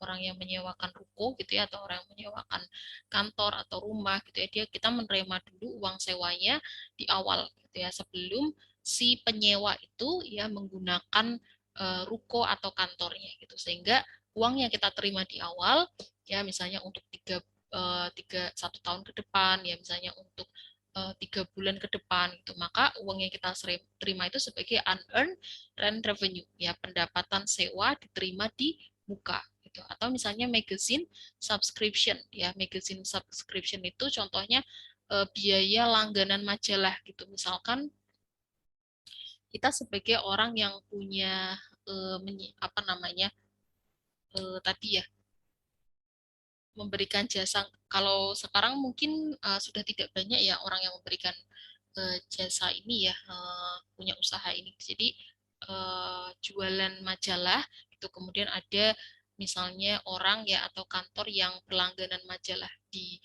Speaker 1: orang yang menyewakan ruko gitu ya, atau orang yang menyewakan kantor atau rumah gitu ya, kita menerima dulu uang sewanya di awal gitu ya, sebelum si penyewa itu ya menggunakan ruko atau kantornya gitu, sehingga uang yang kita terima di awal ya, misalnya untuk satu tahun ke depan ya, misalnya untuk 3 bulan ke depan gitu, maka uang yang kita terima itu sebagai unearned rent revenue ya, pendapatan sewa diterima di muka gitu. Atau misalnya magazine subscription ya, magazine subscription itu contohnya biaya langganan majalah gitu, misalkan kita sebagai orang yang punya apa namanya tadi ya, memberikan jasa. Kalau sekarang mungkin sudah tidak banyak ya orang yang memberikan jasa ini ya, punya usaha ini. Jadi jualan majalah itu, kemudian ada misalnya orang ya atau kantor yang berlangganan majalah di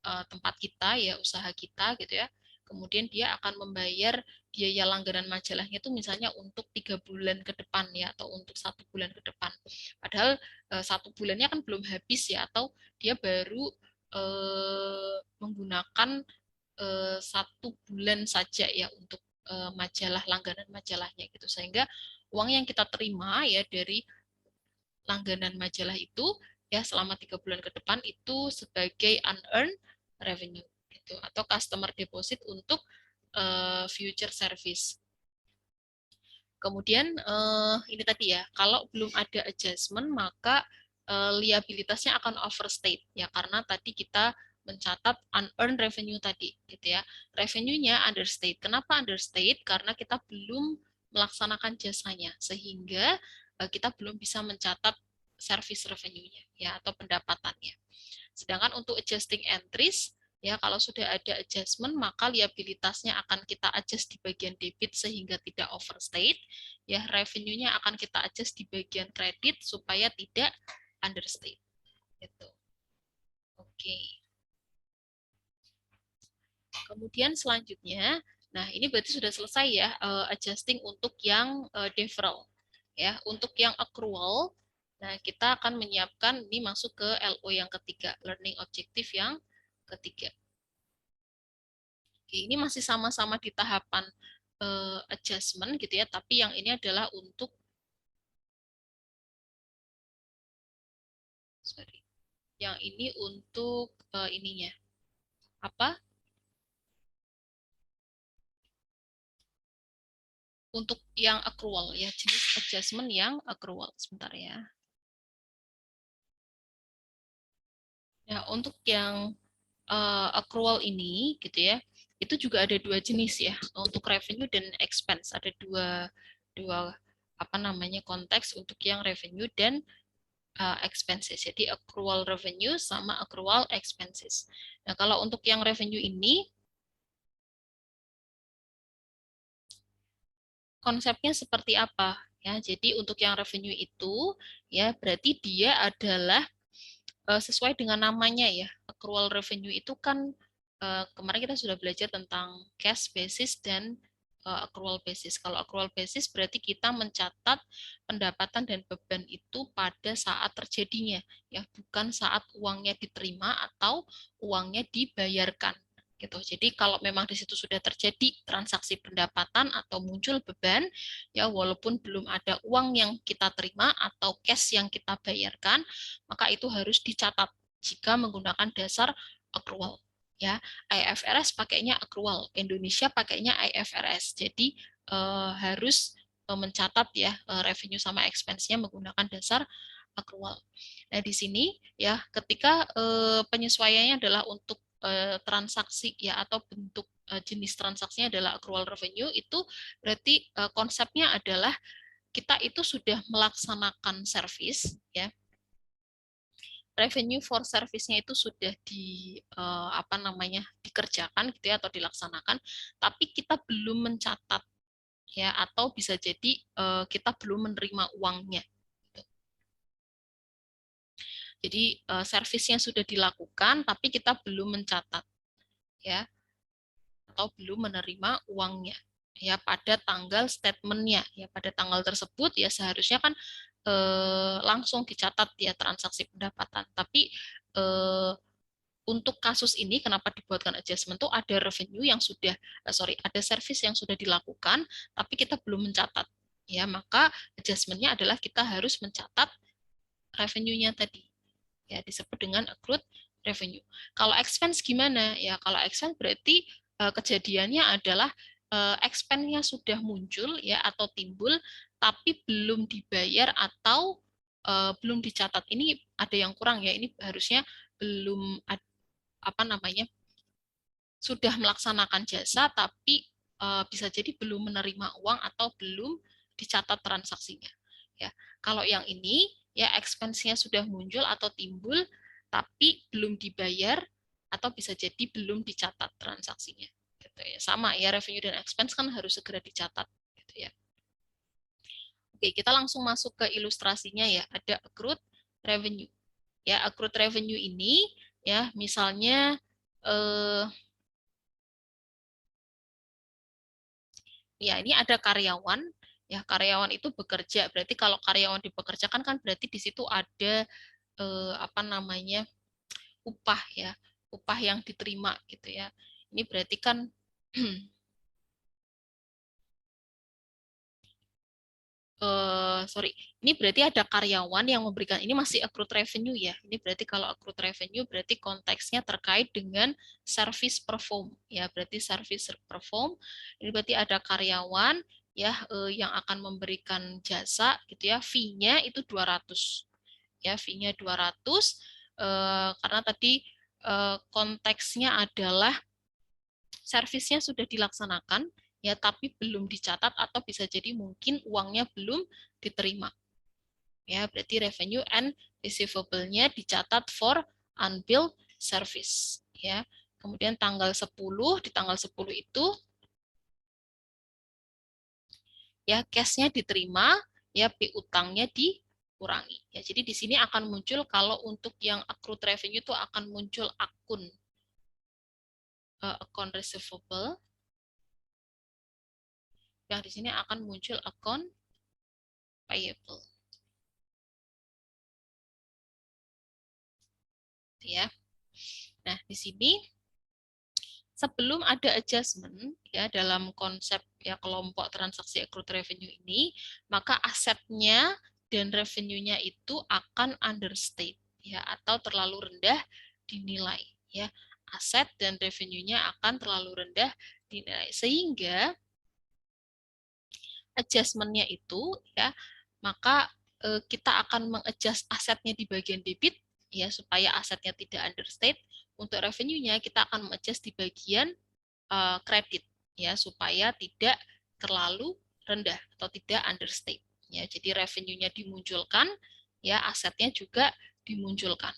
Speaker 1: tempat kita ya, usaha kita gitu ya. Kemudian dia akan membayar biaya langganan majalahnya itu misalnya untuk 3 bulan ke depan ya, atau untuk 1 bulan ke depan. Padahal 1 bulannya kan belum habis ya, atau dia baru menggunakan 1 bulan saja ya untuk majalah, langganan majalahnya gitu, sehingga uang yang kita terima ya dari langganan majalah itu ya selama 3 bulan ke depan itu sebagai unearned revenue gitu, atau customer deposit untuk future service. Kemudian ini tadi ya, kalau belum ada adjustment maka liabilitasnya akan overstate ya, karena tadi kita mencatat unearned revenue tadi gitu ya. Revenue-nya understate. Kenapa understate? Karena kita belum melaksanakan jasanya, sehingga kita belum bisa mencatat service revenue-nya ya, atau pendapatannya. Sedangkan untuk adjusting entries, ya kalau sudah ada adjustment maka liabilitasnya akan kita adjust di bagian debit sehingga tidak overstate, ya revenue-nya akan kita adjust di bagian kredit supaya tidak understate. Gitu. Oke. Kemudian selanjutnya, nah ini berarti sudah selesai ya adjusting untuk yang deferral. Ya, untuk yang accrual, nah kita akan menyiapkan ini masuk ke LO yang ketiga, learning objective yang ketiga. Oke, ini masih sama-sama di tahapan adjustment gitu ya, tapi yang ini adalah untuk sorry, yang ini untuk ininya apa? Untuk yang accrual ya, jenis adjustment yang accrual. Sebentar ya. Ya, untuk yang accrual ini gitu ya, itu juga ada dua jenis ya, untuk revenue dan expense. Ada dua dua apa namanya konteks untuk yang revenue dan expenses. Jadi accrual revenue sama accrual expenses. Nah, kalau untuk yang revenue ini konsepnya seperti apa ya? Jadi untuk yang revenue itu ya berarti dia adalah sesuai dengan namanya ya. Accrual revenue itu kan kemarin kita sudah belajar tentang cash basis dan accrual basis. Kalau accrual basis berarti kita mencatat pendapatan dan beban itu pada saat terjadinya, ya bukan saat uangnya diterima atau uangnya dibayarkan. Gitu. Jadi kalau memang di situ sudah terjadi transaksi pendapatan atau muncul beban, ya walaupun belum ada uang yang kita terima atau cash yang kita bayarkan, maka itu harus dicatat jika menggunakan dasar accrual. Ya, IFRS pakainya accrual, Indonesia pakainya IFRS. Jadi harus mencatat ya revenue sama expense-nya menggunakan dasar accrual. Nah, di sini ya ketika penyesuaiannya adalah untuk transaksi ya, atau bentuk jenis transaksinya adalah accrual revenue, itu berarti konsepnya adalah kita itu sudah melaksanakan service ya, revenue for service-nya itu sudah apa namanya dikerjakan gitu ya, atau dilaksanakan, tapi kita belum mencatat ya, atau bisa jadi kita belum menerima uangnya gitu. Jadi servisnya sudah dilakukan tapi kita belum mencatat ya, atau belum menerima uangnya ya pada tanggal statementnya, ya pada tanggal tersebut ya seharusnya kan langsung dicatat ya transaksi pendapatan. Tapi untuk kasus ini kenapa dibuatkan adjustment tuh ada revenue yang sudah ada service yang sudah dilakukan tapi kita belum mencatat, ya maka adjustmentnya adalah kita harus mencatat revenue-nya tadi, ya disebut dengan accrued revenue. Kalau expense gimana? Ya kalau expense berarti kejadiannya adalah expense-nya sudah muncul ya atau timbul tapi belum dibayar atau belum dicatat. Ini ada yang kurang ya. Ini harusnya belum apa namanya? Sudah melaksanakan jasa tapi bisa jadi belum menerima uang atau belum dicatat transaksinya. Ya, kalau yang ini ya expense-nya sudah muncul atau timbul tapi belum dibayar atau bisa jadi belum dicatat transaksinya. Gitu ya. Sama ya revenue dan expense kan harus segera dicatat gitu ya. Oke, kita langsung masuk ke ilustrasinya ya. Ada accrued revenue. Ya, accrued revenue ini ya misalnya ya ini ada karyawan, ya karyawan itu bekerja, berarti kalau karyawan dipekerjakan kan berarti di situ ada apa namanya upah ya, upah yang diterima gitu ya. Ini berarti kan sorry, ini berarti ada karyawan yang memberikan, ini masih accrued revenue ya. Ini berarti kalau accrued revenue berarti konteksnya terkait dengan service perform ya. Berarti service perform ini berarti ada karyawan ya yang akan memberikan jasa gitu ya. Fee-nya itu 200. Ya, fee-nya 200 karena tadi konteksnya adalah servisnya sudah dilaksanakan, ya tapi belum dicatat atau bisa jadi mungkin uangnya belum diterima. Ya, berarti revenue and receivable-nya dicatat for unbilled service. Ya, kemudian tanggal 10, di tanggal 10 itu ya cash-nya diterima, ya piutangnya dikurangi. Ya, jadi di sini akan muncul kalau untuk yang accrued revenue itu akan muncul akun account receivable, yang di sini akan muncul account payable. Ya. Nah, di sini sebelum ada adjustment ya dalam konsep ya kelompok transaksi accrued revenue ini, maka asetnya dan revenue-nya itu akan understate ya atau terlalu rendah dinilai ya. Aset dan revenue-nya akan terlalu rendah dinilai sehingga adjustment-nya itu ya maka kita akan mengadjust asetnya di bagian debit ya supaya asetnya tidak understate. Untuk revenue-nya kita akan mengadjust di bagian kredit ya supaya tidak terlalu rendah atau tidak understate ya. Jadi revenue-nya dimunculkan ya, asetnya juga dimunculkan.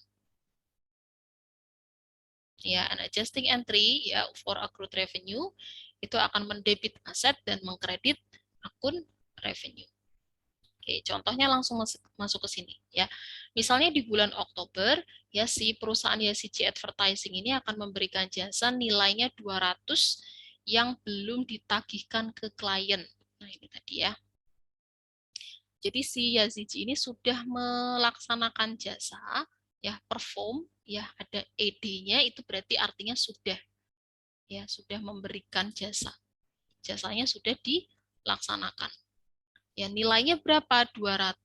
Speaker 1: Ya, an adjusting entry ya for accrued revenue itu akan mendebit aset dan mengkredit akun revenue. Oke, contohnya langsung masuk ke sini ya. Misalnya di bulan Oktober ya si perusahaan YCG Advertising ini akan memberikan jasa nilainya 200 yang belum ditagihkan ke klien. Nah, ini tadi ya. Jadi si YCG ini sudah melaksanakan jasa ya perform ya ada ED-nya itu berarti artinya sudah ya sudah memberikan jasa. Jasanya sudah dilaksanakan. Ya, nilainya berapa? 200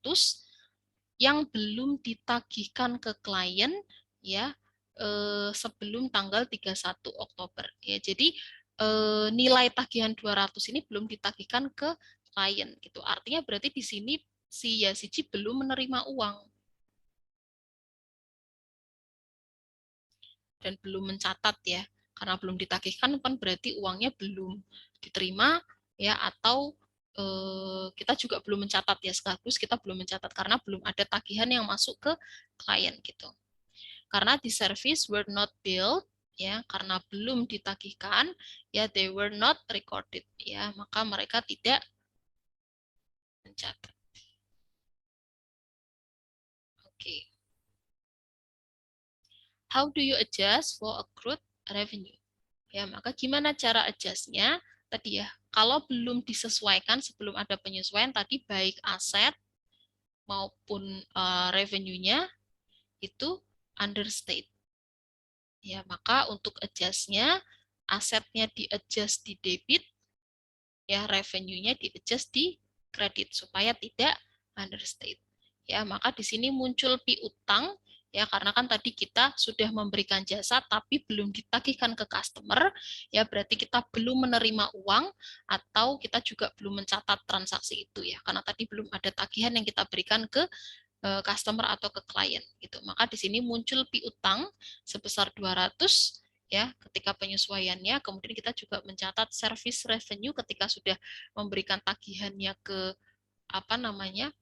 Speaker 1: yang belum ditagihkan ke klien ya sebelum tanggal 31 Oktober. Ya, jadi nilai tagihan 200 ini belum ditagihkan ke klien gitu. Artinya berarti di sini si Yasiji belum menerima uang dan belum mencatat ya. Karena belum ditagihkan kan berarti uangnya belum diterima ya atau kita juga belum mencatat ya sekaligus kita belum mencatat karena belum ada tagihan yang masuk ke klien gitu. Karena di service were not billed ya karena belum ditagihkan ya they were not recorded ya maka mereka tidak mencatat. Oke. How do you adjust for accrued revenue? Ya, maka gimana cara adjustnya? Tadi ya, kalau belum disesuaikan sebelum ada penyesuaian tadi baik aset maupun revenue-nya itu understate. Ya, maka untuk adjust-nya asetnya di-adjust di debit, ya revenue-nya di-adjust di kredit supaya tidak understate. Ya, maka di sini muncul piutang ya karena kan tadi kita sudah memberikan jasa tapi belum ditagihkan ke customer, ya berarti kita belum menerima uang atau kita juga belum mencatat transaksi itu ya karena tadi belum ada tagihan yang kita berikan ke customer atau ke klien gitu. Maka di sini muncul piutang sebesar 200 ya ketika penyesuaiannya, kemudian kita juga mencatat service revenue ketika sudah memberikan tagihannya ke apa namanya?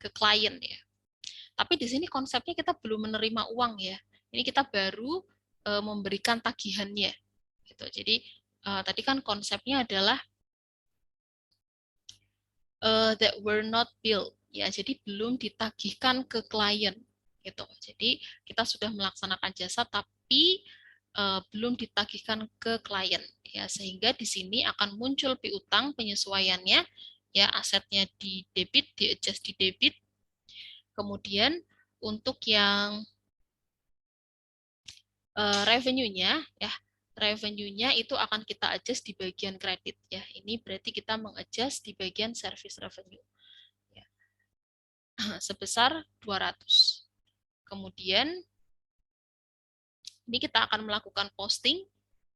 Speaker 1: Ke klien ya. Tapi di sini konsepnya kita belum menerima uang ya. Ini kita baru memberikan tagihannya gitu. Jadi tadi kan konsepnya adalah that were not billed ya, jadi belum ditagihkan ke klien gitu. Jadi kita sudah melaksanakan jasa tapi belum ditagihkan ke klien ya, sehingga di sini akan muncul piutang penyesuaiannya ya, asetnya di debit, di adjust di debit. Kemudian untuk yang revenue-nya ya, revenue-nya itu akan kita adjust di bagian kredit ya. Ini berarti kita mengadjust di bagian service revenue ya, sebesar 200. Kemudian ini kita akan melakukan posting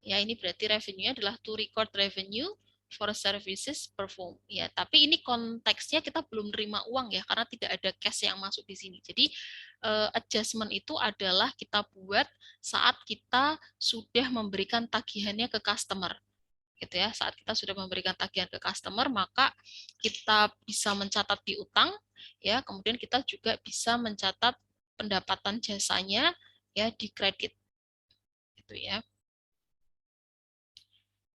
Speaker 1: ya, ini berarti revenue-nya adalah to record revenue for services performed ya, tapi ini konteksnya kita belum terima uang ya karena tidak ada cash yang masuk di sini. Jadi adjustment itu adalah kita buat saat kita sudah memberikan tagihannya ke customer gitu ya. Saat kita sudah memberikan tagihan ke customer, maka kita bisa mencatat di utang ya, kemudian kita juga bisa mencatat pendapatan jasanya ya di kredit gitu ya.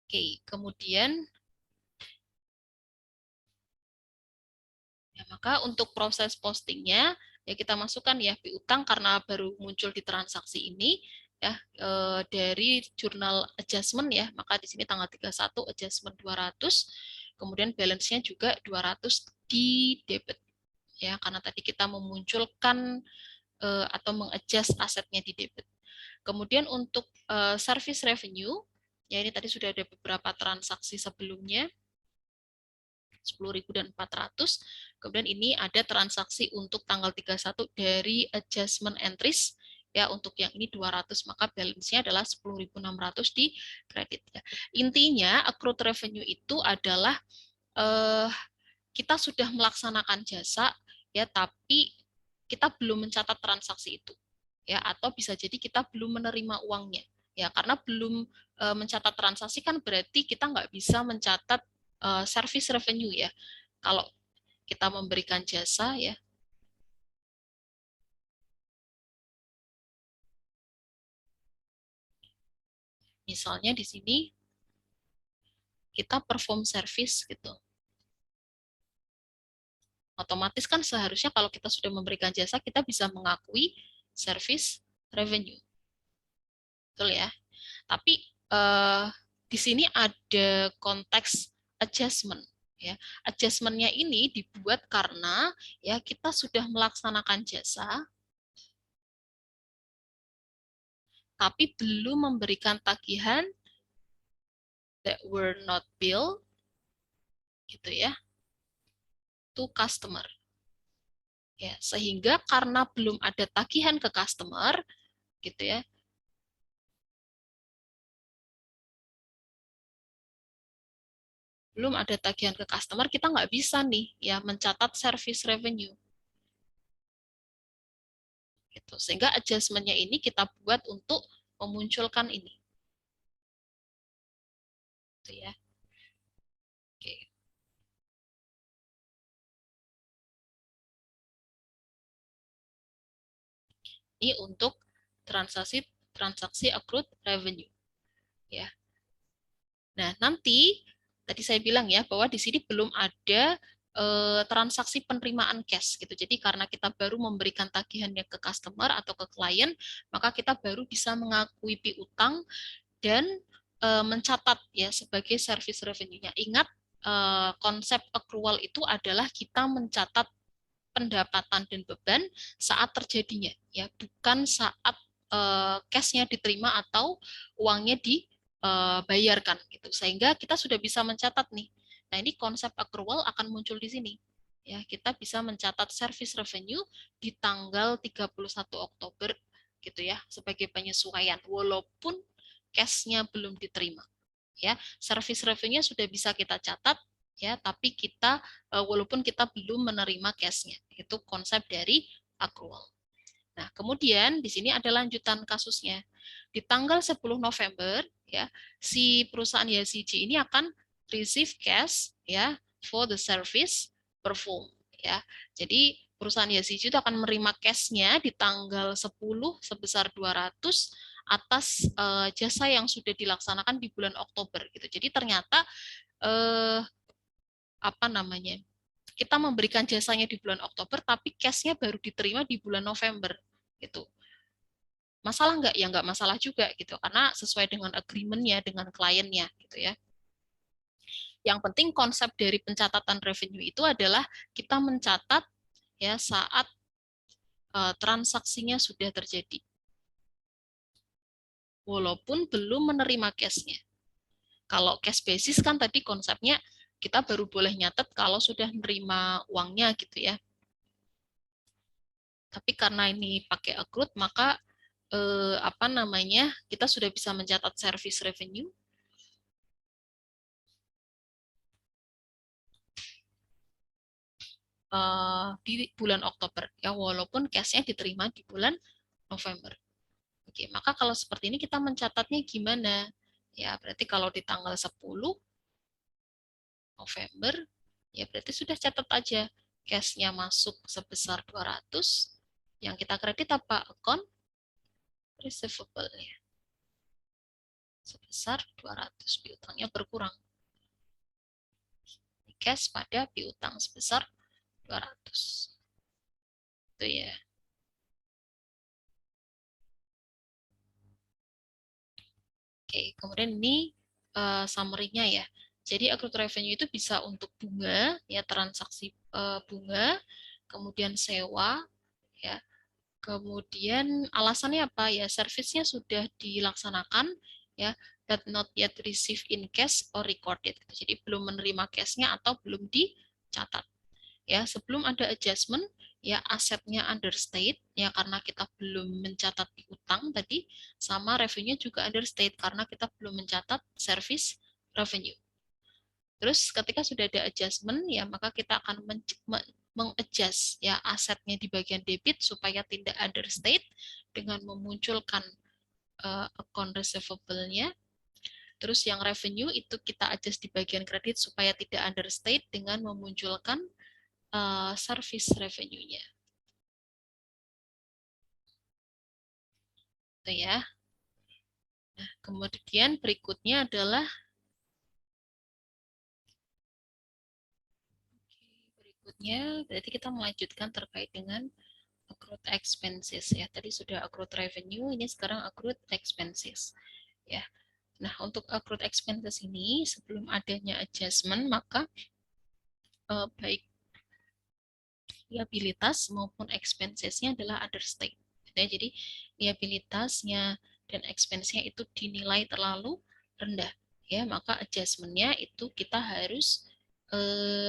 Speaker 1: Oke, kemudian ya, maka untuk proses postingnya ya kita masukkan ya piutang karena baru muncul di transaksi ini ya, dari jurnal adjustment ya, maka di sini tanggal 31 adjustment 200, kemudian balance-nya juga 200 di debit ya karena tadi kita memunculkan atau mengadjust asetnya di debit. Kemudian untuk service revenue ya, ini tadi sudah ada beberapa transaksi sebelumnya 10.000 dan 400. Kemudian ini ada transaksi untuk tanggal 31 dari adjustment entries ya, untuk yang ini 200, maka balance-nya adalah 10.600 di kredit ya. Intinya accrued revenue itu adalah kita sudah melaksanakan jasa ya tapi kita belum mencatat transaksi itu ya, atau bisa jadi kita belum menerima uangnya ya karena belum mencatat transaksi kan berarti kita nggak bisa mencatat service revenue ya kalau kita memberikan jasa ya. Misalnya di sini kita perform service gitu, otomatis kan seharusnya kalau kita sudah memberikan jasa kita bisa mengakui service revenue, betul ya. Tapi di sini ada konteks adjustment ya. Adjustmentnya ini dibuat karena ya kita sudah melaksanakan jasa tapi belum memberikan tagihan that were not billed gitu ya to customer. Ya, sehingga karena belum ada tagihan ke customer gitu ya. Belum ada tagihan ke customer, kita nggak bisa nih ya mencatat service revenue. Gitu. Sehingga adjustment-nya ini kita buat untuk memunculkan ini. Gitu ya. Oke. Ini untuk transaksi transaksi accrued revenue ya. Nah, nanti tadi saya bilang ya bahwa di sini belum ada transaksi penerimaan cash gitu. Jadi karena kita baru memberikan tagihannya ke customer atau ke klien, maka kita baru bisa mengakui piutang dan mencatat ya sebagai service revenue-nya. Ingat, konsep accrual itu adalah kita mencatat pendapatan dan beban saat terjadinya, ya, bukan saat cash-nya diterima atau uangnya dibayarkan gitu. Sehingga kita sudah bisa mencatat nih. Nah, ini konsep accrual akan muncul di sini. Ya, kita bisa mencatat service revenue di tanggal 31 Oktober gitu ya sebagai penyesuaian walaupun cash-nya belum diterima. Ya, service revenue sudah bisa kita catat ya, tapi kita walaupun kita belum menerima cash-nya. Itu konsep dari accrual. Nah, kemudian di sini ada lanjutan kasusnya. Di tanggal 10 November ya, si perusahaan YCG ini akan receive cash ya for the service performed ya. Jadi perusahaan YCG itu akan menerima cash-nya di tanggal 10 sebesar 200 atas jasa yang sudah dilaksanakan di bulan Oktober gitu. Jadi ternyata eh, apa namanya? Kita memberikan jasanya di bulan Oktober, tapi cash-nya baru diterima di bulan November, gitu. Masalah nggak? Ya nggak masalah juga, gitu. Karena sesuai dengan agreement-nya, dengan kliennya, gitu ya. Yang penting konsep dari pencatatan revenue itu adalah kita mencatat ya saat transaksinya sudah terjadi. Walaupun belum menerima cash-nya. Kalau cash basis kan tadi konsepnya kita baru boleh nyatet kalau sudah menerima uangnya, gitu ya. Tapi karena ini pakai accrued, maka apa namanya, kita sudah bisa mencatat service revenue di bulan Oktober ya, walaupun cash-nya diterima di bulan November. Oke, maka kalau seperti ini kita mencatatnya gimana? Ya, berarti kalau di tanggal 10 November ya berarti sudah catat aja cash-nya masuk sebesar 200, yang kita kredit apa? Account receivable-nya sebesar 200, piutangnya berkurang. Cash pada piutang sebesar 200. Itu ya. Oke, kemudian ini summary-nya ya. Jadi accrued revenue itu bisa untuk bunga, ya transaksi bunga, kemudian sewa, ya. Kemudian alasannya apa? Ya, service-nya sudah dilaksanakan, ya, but not yet received in cash or recorded. Jadi belum menerima cash-nya atau belum dicatat. Ya, sebelum ada adjustment ya asetnya understate ya karena kita belum mencatat piutang tadi, sama revenue juga understate karena kita belum mencatat service revenue. Terus ketika sudah ada adjustment ya maka kita akan mengadjust ya asetnya di bagian debit supaya tidak understate dengan memunculkan account receivable-nya. Terus yang revenue itu kita adjust di bagian kredit supaya tidak understate dengan memunculkan service revenue-nya. Itu ya. Nah, kemudian berikutnya adalah berarti kita melanjutkan terkait dengan accrued expenses ya. Tadi sudah accrued revenue, ini sekarang accrued expenses ya. Nah, untuk accrued expenses ini sebelum adanya adjustment maka baik liabilitas maupun expensesnya adalah understate. Ya, jadi liabilitasnya dan expense-nya itu dinilai terlalu rendah. Ya, maka adjustment-nya itu kita harus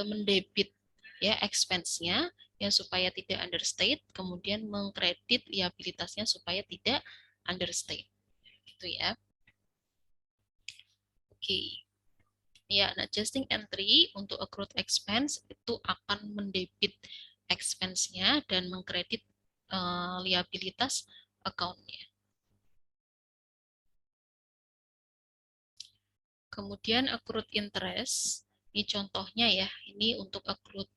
Speaker 1: mendebit ya expense-nya ya supaya tidak understate, kemudian mengkredit liabilitasnya supaya tidak understate. Gitu ya. Oke. Ya, nah adjusting entry untuk accrued expense itu akan mendebit expense-nya dan mengkredit liabilitas account-nya. Kemudian accrued interest, ini contohnya ya, ini untuk accrued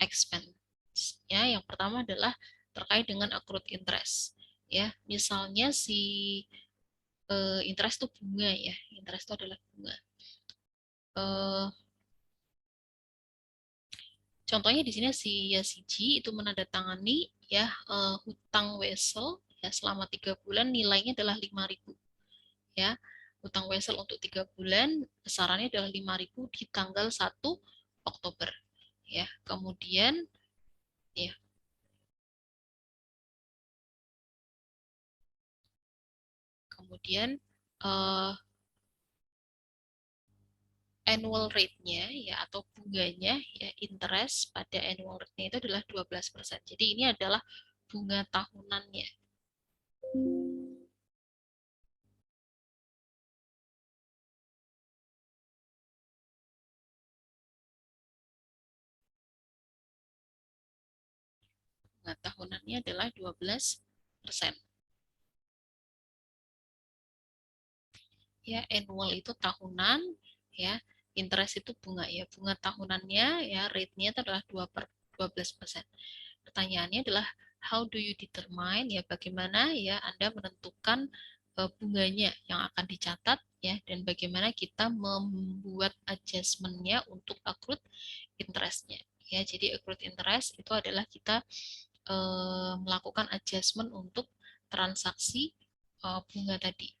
Speaker 1: expense-nya. Yang pertama adalah terkait dengan accrued interest. Ya, misalnya si interest itu bunga ya, interest itu adalah bunga. Contohnya di sini si Yasiji itu menandatangani ya hutang wesel ya selama 3 bulan nilainya adalah 5.000 ya. Utang wesel untuk 3 bulan besarannya adalah 5.000 di tanggal 1 Oktober. Ya, kemudian ya, kemudian uh, annual rate-nya ya atau bunganya ya interest pada annual rate-nya itu adalah 12%. Jadi ini adalah bunga tahunannya. Bunga tahunannya adalah 12%. Ya, annual itu tahunan, ya. Interest itu bunga ya. Bunga tahunannya ya rate-nya itu adalah 12%. Pertanyaannya adalah how do you determine ya bagaimana ya Anda menentukan bunganya yang akan dicatat ya dan bagaimana kita membuat adjustment-nya untuk accrued interest-nya. Ya, jadi accrued interest itu adalah kita melakukan adjustment untuk transaksi bunga tadi.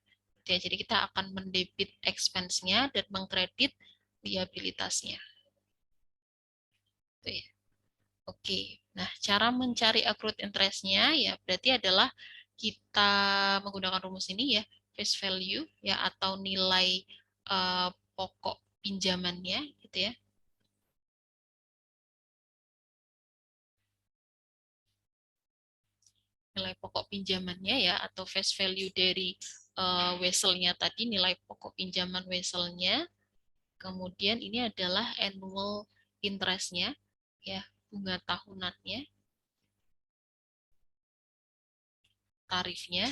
Speaker 1: Ya, jadi kita akan mendebit expense-nya dan mengkredit liabilitasnya. Itu ya. Oke, nah cara mencari accrued interest-nya ya berarti adalah kita menggunakan rumus ini ya, face value ya atau nilai pokok pinjamannya gitu ya. Nilai pokok pinjamannya ya atau face value dari weselnya tadi, nilai pokok pinjaman weselnya. Kemudian ini adalah annual interest-nya ya, bunga tahunannya, tarifnya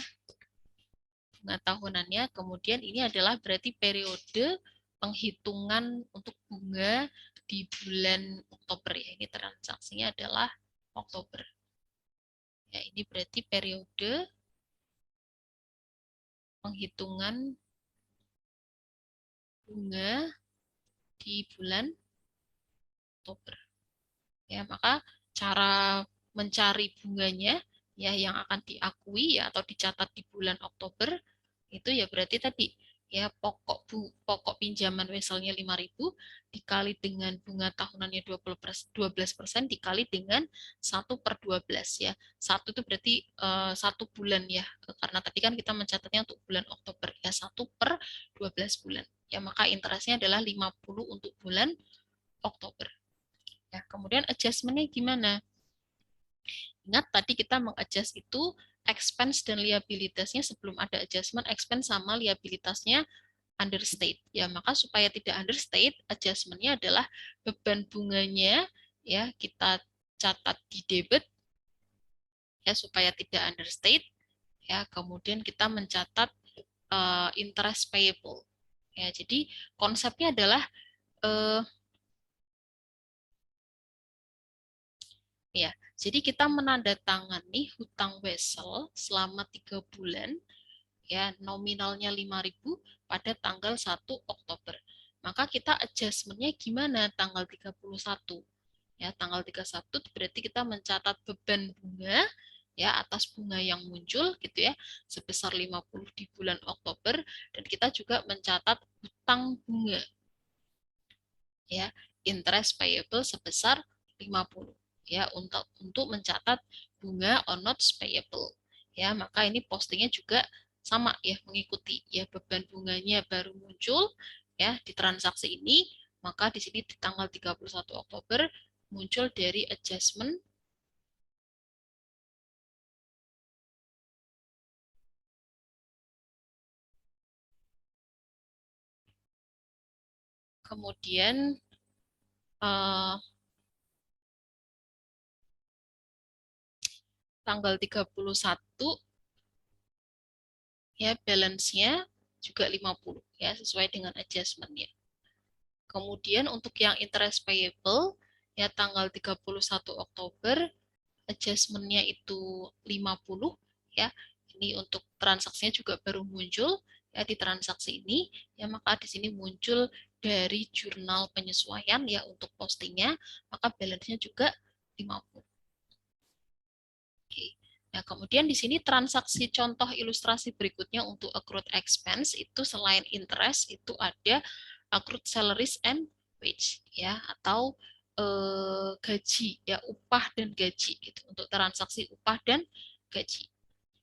Speaker 1: bunga tahunannya, kemudian ini adalah berarti periode penghitungan untuk bunga di bulan Oktober ya. Ini transaksinya adalah Oktober. Ya, ini berarti periode penghitungan bunga di bulan Oktober. Ya, maka cara mencari bunganya ya yang akan diakui ya atau dicatat di bulan Oktober itu ya berarti tadi ya pokok pinjaman weselnya 5.000 dikali dengan bunga tahunannya 12% dikali dengan 1/12 ya. Satu itu berarti 1 bulan ya. Karena tadi kan kita mencatatnya untuk bulan Oktober ya 1/12 bulan. Ya maka interestnya adalah 50 untuk bulan Oktober. Ya, kemudian adjustment-nya gimana? Ingat tadi kita mengadjust itu expense dan liabilitasnya sebelum ada adjustment expense sama liabilitasnya understate. Ya, maka supaya tidak understate, adjustment-nya adalah beban bunganya ya kita catat di debit ya supaya tidak understate. Ya, kemudian kita mencatat interest payable. Ya, jadi konsepnya adalah uh, ya, jadi kita menandatangani hutang wesel selama 3 bulan, ya nominalnya 5.000 pada tanggal 1 Oktober. Maka kita adjustment-nya gimana tanggal 31? Ya, tanggal 31 berarti kita mencatat beban bunga ya atas bunga yang muncul gitu ya sebesar 50 di bulan Oktober dan kita juga mencatat hutang bunga ya interest payable sebesar 50 ya untuk mencatat bunga on notes payable ya maka ini postingnya juga sama ya mengikuti ya beban bunganya baru muncul ya di transaksi ini maka di sini di tanggal 31 Oktober muncul dari adjustment kemudian eh, tanggal 31 ya balance-nya juga 50 ya sesuai dengan adjustment-nya. Kemudian untuk yang interest payable, ya tanggal 31 Oktober, adjustment-nya itu 50, ya. Ini untuk transaksinya juga baru muncul, ya di transaksi ini, ya maka di sini muncul dari jurnal penyesuaian ya untuk postingnya, maka balance-nya juga 50. Oke. Nah, kemudian di sini transaksi contoh ilustrasi berikutnya untuk accrued expense itu selain interest itu ada accrued salaries and wage ya, atau gaji ya, upah dan gaji gitu, untuk transaksi upah dan gaji.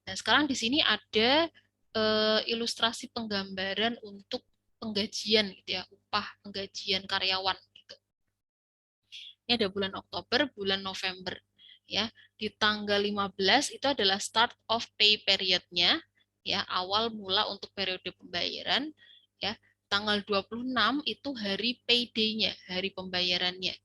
Speaker 1: Nah, sekarang di sini ada ilustrasi penggambaran untuk penggajian gitu ya, upah penggajian karyawan gitu. Ini ada bulan Oktober, bulan November ya. Di tanggal 15 itu adalah start of pay periodnya ya, awal mula untuk periode pembayaran ya. Tanggal 26 itu hari payday-nya, hari pembayarannya.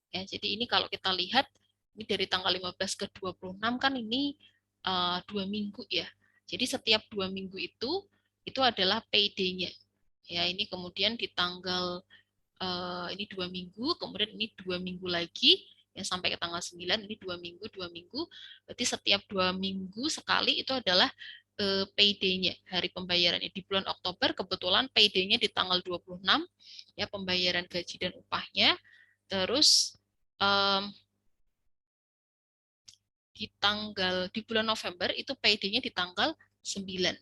Speaker 1: Ya, jadi ini kalau kita lihat ini dari tanggal 15 ke 26 kan ini 2 minggu ya. Jadi setiap 2 minggu itu adalah payday-nya. Ya, ini kemudian di tanggal ini 2 minggu, kemudian ini 2 minggu lagi, ya sampai ke tanggal 9, ini 2 minggu, 2 minggu, berarti setiap 2 minggu sekali itu adalah payday-nya, hari pembayarannya. Di bulan Oktober kebetulan payday-nya di tanggal 26, ya pembayaran gaji dan upahnya, terus di bulan November itu payday-nya di tanggal 9.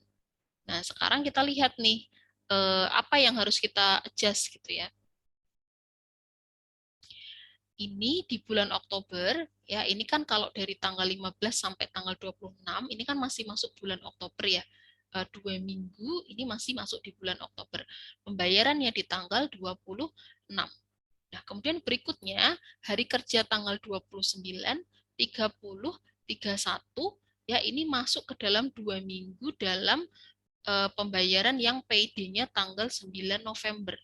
Speaker 1: Nah, sekarang kita lihat nih, apa yang harus kita adjust gitu ya. Ini di bulan Oktober, ya ini kan kalau dari tanggal 15 sampai tanggal 26, ini kan masih masuk bulan Oktober ya. 2 minggu ini masih masuk di bulan Oktober. Pembayarannya di tanggal 26. Nah, kemudian berikutnya, hari kerja tanggal 29, 30, 31, ya ini masuk ke dalam 2 minggu dalam pembayaran yang payday-nya tanggal 9 November.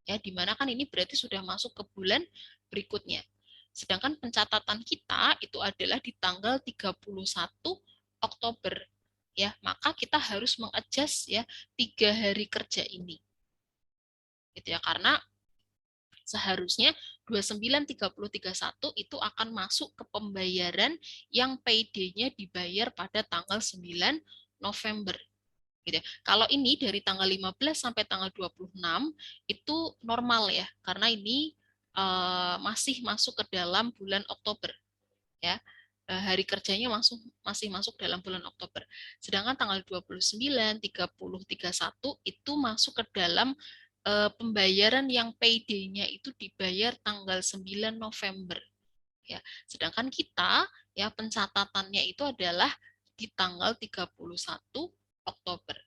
Speaker 1: Ya, di mana kan ini berarti sudah masuk ke bulan berikutnya. Sedangkan pencatatan kita itu adalah di tanggal 31 Oktober. Ya, maka kita harus mengadjust ya 3 hari kerja ini. Gitu ya, karena seharusnya 29, 30, 31 itu akan masuk ke pembayaran yang payday-nya dibayar pada tanggal 9 November. Gitu ya. Kalau ini dari tanggal 15 sampai tanggal 26 itu normal ya, karena ini masih masuk ke dalam bulan Oktober ya. Hari kerjanya masih masuk dalam bulan Oktober. Sedangkan tanggal 29, 30, 31 itu masuk ke dalam pembayaran yang payday-nya itu dibayar tanggal 9 November ya. Sedangkan kita ya pencatatannya itu adalah di tanggal 31 Oktober.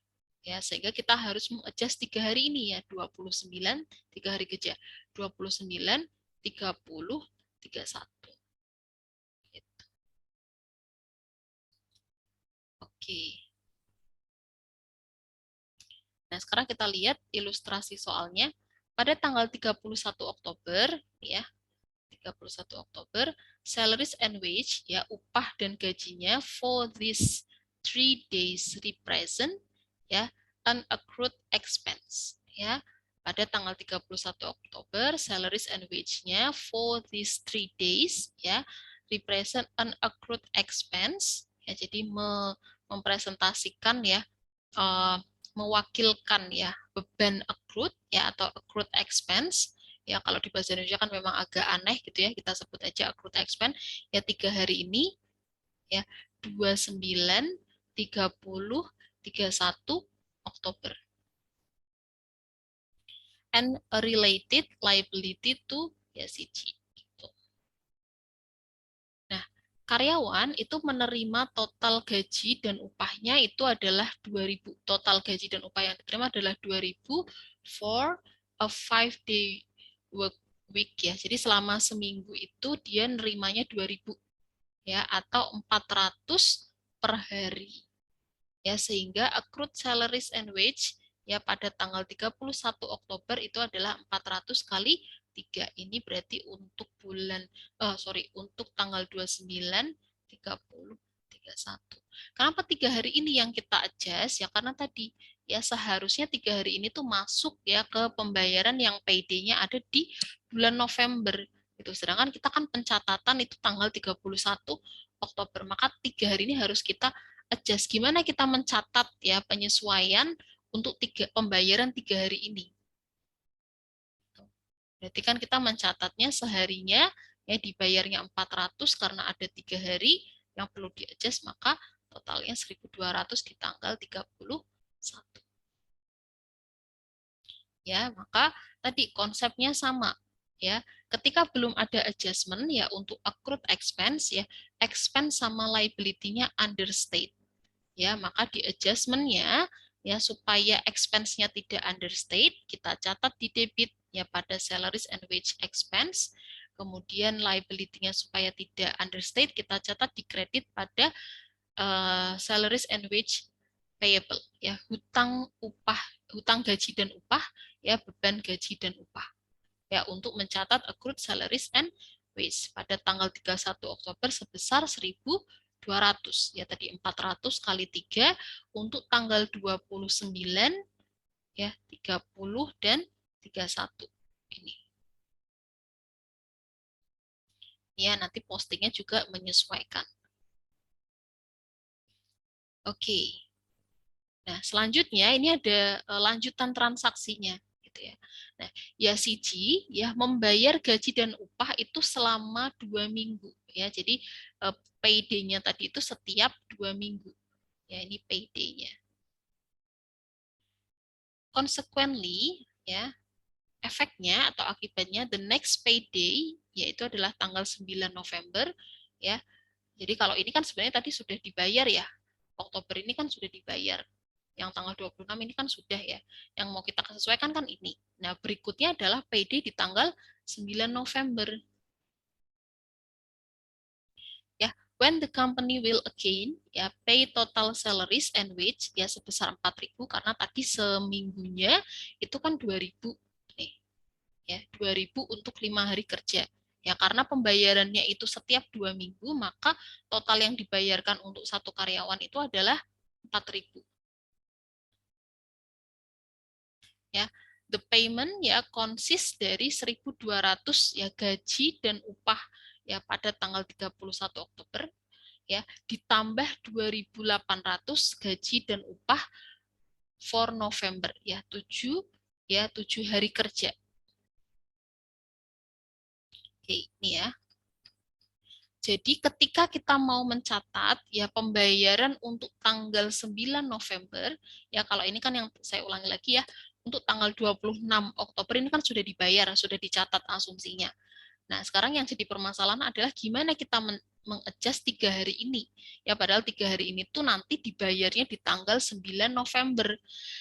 Speaker 1: Ya, sehingga kita harus mengadjust 3 hari ini ya, 29, 3 hari kerja. 29, 30, 31. Gitu. Oke. Nah, sekarang kita lihat ilustrasi soalnya. Pada tanggal 31 Oktober, ya, 31 Oktober, salaries and wage, ya, upah dan gajinya for these 3 days represent, ya, unaccrued expense, ya. Pada tanggal 31 Oktober, salaries and wage-nya for these 3 days, ya, represent unaccrued expense, ya, jadi mempresentasikan ya, uh, mewakilkan ya beban accrued ya atau accrued expense ya, kalau di bahasa Indonesia kan memang agak aneh gitu ya, kita sebut aja accrued expense ya 3 hari ini ya, 29, 30, 31 Oktober, and a related liability to BSCG gitu. Nah, karyawan itu menerima total gaji dan upahnya itu adalah 2.000. Total gaji dan upah yang diterima adalah 2.000 for a 5-day work week ya. Jadi selama seminggu itu dia nerimanya 2.000 ya, atau 400 per hari. Ya, sehingga accrued salaries and wage ya pada tanggal 31 Oktober itu adalah 400 kali 3. Ini berarti untuk untuk tanggal 29, 30, 31. Kenapa 3 hari ini yang kita adjust? Ya karena tadi ya seharusnya 3 hari ini tuh masuk ya ke pembayaran yang payday-nya ada di bulan November. Itu sedangkan kita kan pencatatan itu tanggal 31 Oktober. Maka 3 hari ini harus kita adjust. Gimana kita mencatat ya penyesuaian untuk pembayaran 3 hari ini. Berarti kan kita mencatatnya seharinya ya dibayarnya 400 karena ada 3 hari, yang perlu di-adjust, maka totalnya 1.200 di tanggal 31. Ya, maka tadi konsepnya sama ya. Ketika belum ada adjustment ya untuk accrued expense ya, expense sama liability-nya understate. Ya, maka di adjustment-nya ya supaya expense-nya tidak understate, kita catat di debit ya pada salaries and wage expense. Kemudian liability-nya supaya tidak understate, kita catat di kredit pada salaries and wage payable ya, hutang gaji dan upah ya, beban gaji dan upah ya, untuk mencatat accrued salaries and wage pada tanggal 31 Oktober sebesar 1.200 ya, tadi 400 kali 3 untuk tanggal 29 ya, 30 dan 31 ini ya. Nanti postingnya juga menyesuaikan. Oke. Nah, selanjutnya ini ada lanjutan transaksinya gitu ya. Nah, Yasiji ya membayar gaji dan upah itu selama 2 minggu ya. Jadi payday-nya tadi itu setiap 2 minggu. Ya, ini payday-nya. Consequently, ya, efeknya atau akibatnya the next payday yaitu adalah tanggal 9 November ya. Jadi kalau ini kan sebenarnya tadi sudah dibayar ya. Oktober ini kan sudah dibayar. Yang tanggal 26 ini kan sudah ya. Yang mau kita sesuaikan kan ini. Nah, berikutnya adalah payday di tanggal 9 November. Ya, when the company will again ya pay total salaries and wage ya sebesar 4.000 karena tadi seminggunya itu kan 2.000 nih. Ya, 2.000 untuk 5 hari kerja. Ya, karena pembayarannya itu setiap 2 minggu, maka total yang dibayarkan untuk satu karyawan itu adalah 4.000. Ya, the payment ya consist dari 1.200 ya gaji dan upah ya pada tanggal 31 Oktober ya, ditambah 2.800 gaji dan upah for November ya 7 ya 7 hari kerja. Oke, ini ya. Jadi ketika kita mau mencatat ya pembayaran untuk tanggal 9 November, ya kalau ini kan yang saya ulangi lagi ya, untuk tanggal 26 Oktober ini kan sudah dibayar, sudah dicatat asumsinya. Nah, sekarang yang jadi permasalahan adalah gimana kita mengadjust 3 hari ini. Ya padahal 3 hari ini tuh nanti dibayarnya di tanggal 9 November.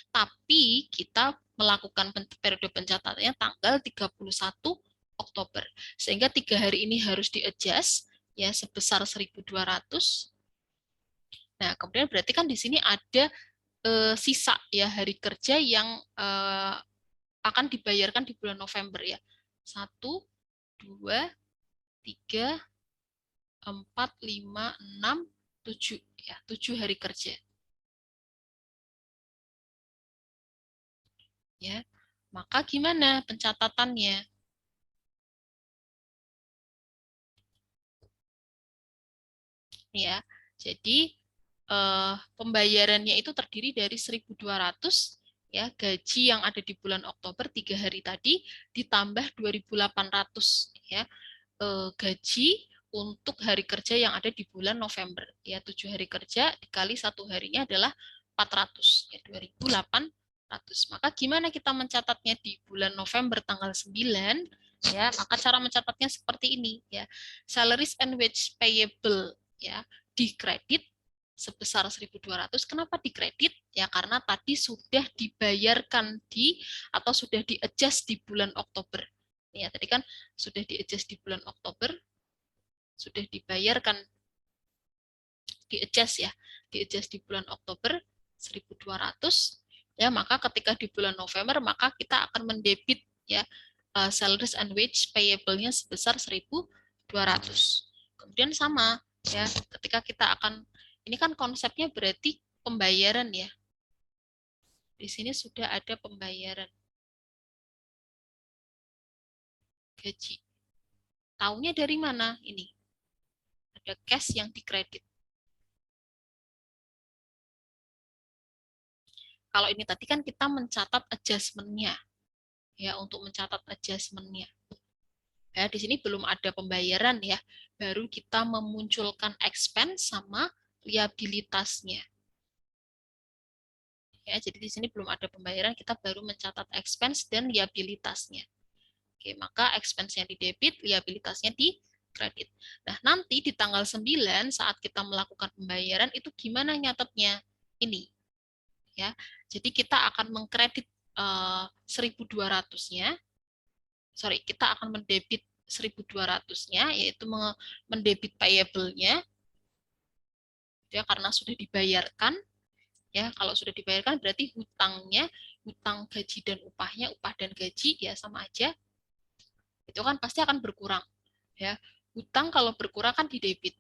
Speaker 1: Tapi kita melakukan periode pencatatannya tanggal 31 Oktober. Sehingga 3 hari ini harus di-adjust ya sebesar 1.200. Nah, kemudian berarti kan di sini ada sisa ya hari kerja yang akan dibayarkan di bulan November ya. 1, 2, 3, 4, 5, 6, 7 ya, 7 hari kerja. Ya. Maka gimana pencatatannya? Ya. Jadi pembayarannya itu terdiri dari 1.200 ya gaji yang ada di bulan Oktober 3 hari tadi ditambah 2.800 ya gaji untuk hari kerja yang ada di bulan November ya 7 hari kerja dikali satu harinya adalah 400 ya 2.800. Maka gimana kita mencatatnya di bulan November tanggal 9 ya, maka cara mencatatnya seperti ini ya. Salaries and wage payable ya dikredit sebesar 1.200. Kenapa dikredit? Ya karena tadi sudah dibayarkan di atau sudah di-adjust di bulan Oktober. Ya, tadi kan sudah di-adjust di bulan Oktober, sudah dibayarkan di-adjust ya. Di-adjust di bulan Oktober 1.200 ya, maka ketika di bulan November maka kita akan mendebit ya salaries and wage payable-nya sebesar 1.200. Kemudian sama ya, ketika kita akan ini kan konsepnya berarti pembayaran ya. Di sini sudah ada pembayaran gaji. Taunya dari mana ini? Ada cash yang dikredit. Kalau ini tadi kan kita mencatat adjustment-nya. Ya, untuk mencatat adjustment-nya. Ya, di sini belum ada pembayaran ya, baru kita memunculkan expense sama liabilitasnya. Ya, jadi di sini belum ada pembayaran, kita baru mencatat expense dan liabilitasnya. Oke, maka expense-nya di debit, liabilitasnya di kredit. Nah, nanti di tanggal 9 saat kita melakukan pembayaran itu gimana nyatetnya? Ini ya. Jadi kita akan mengkredit 1.200-nya. Sorry, kita akan mendebit 1.200-nya, yaitu mendebit payable-nya ya, karena sudah dibayarkan ya. Kalau sudah dibayarkan berarti hutangnya, hutang gaji dan upahnya, upah dan gaji ya sama aja, itu kan pasti akan berkurang ya. Hutang kalau berkurang kan di debit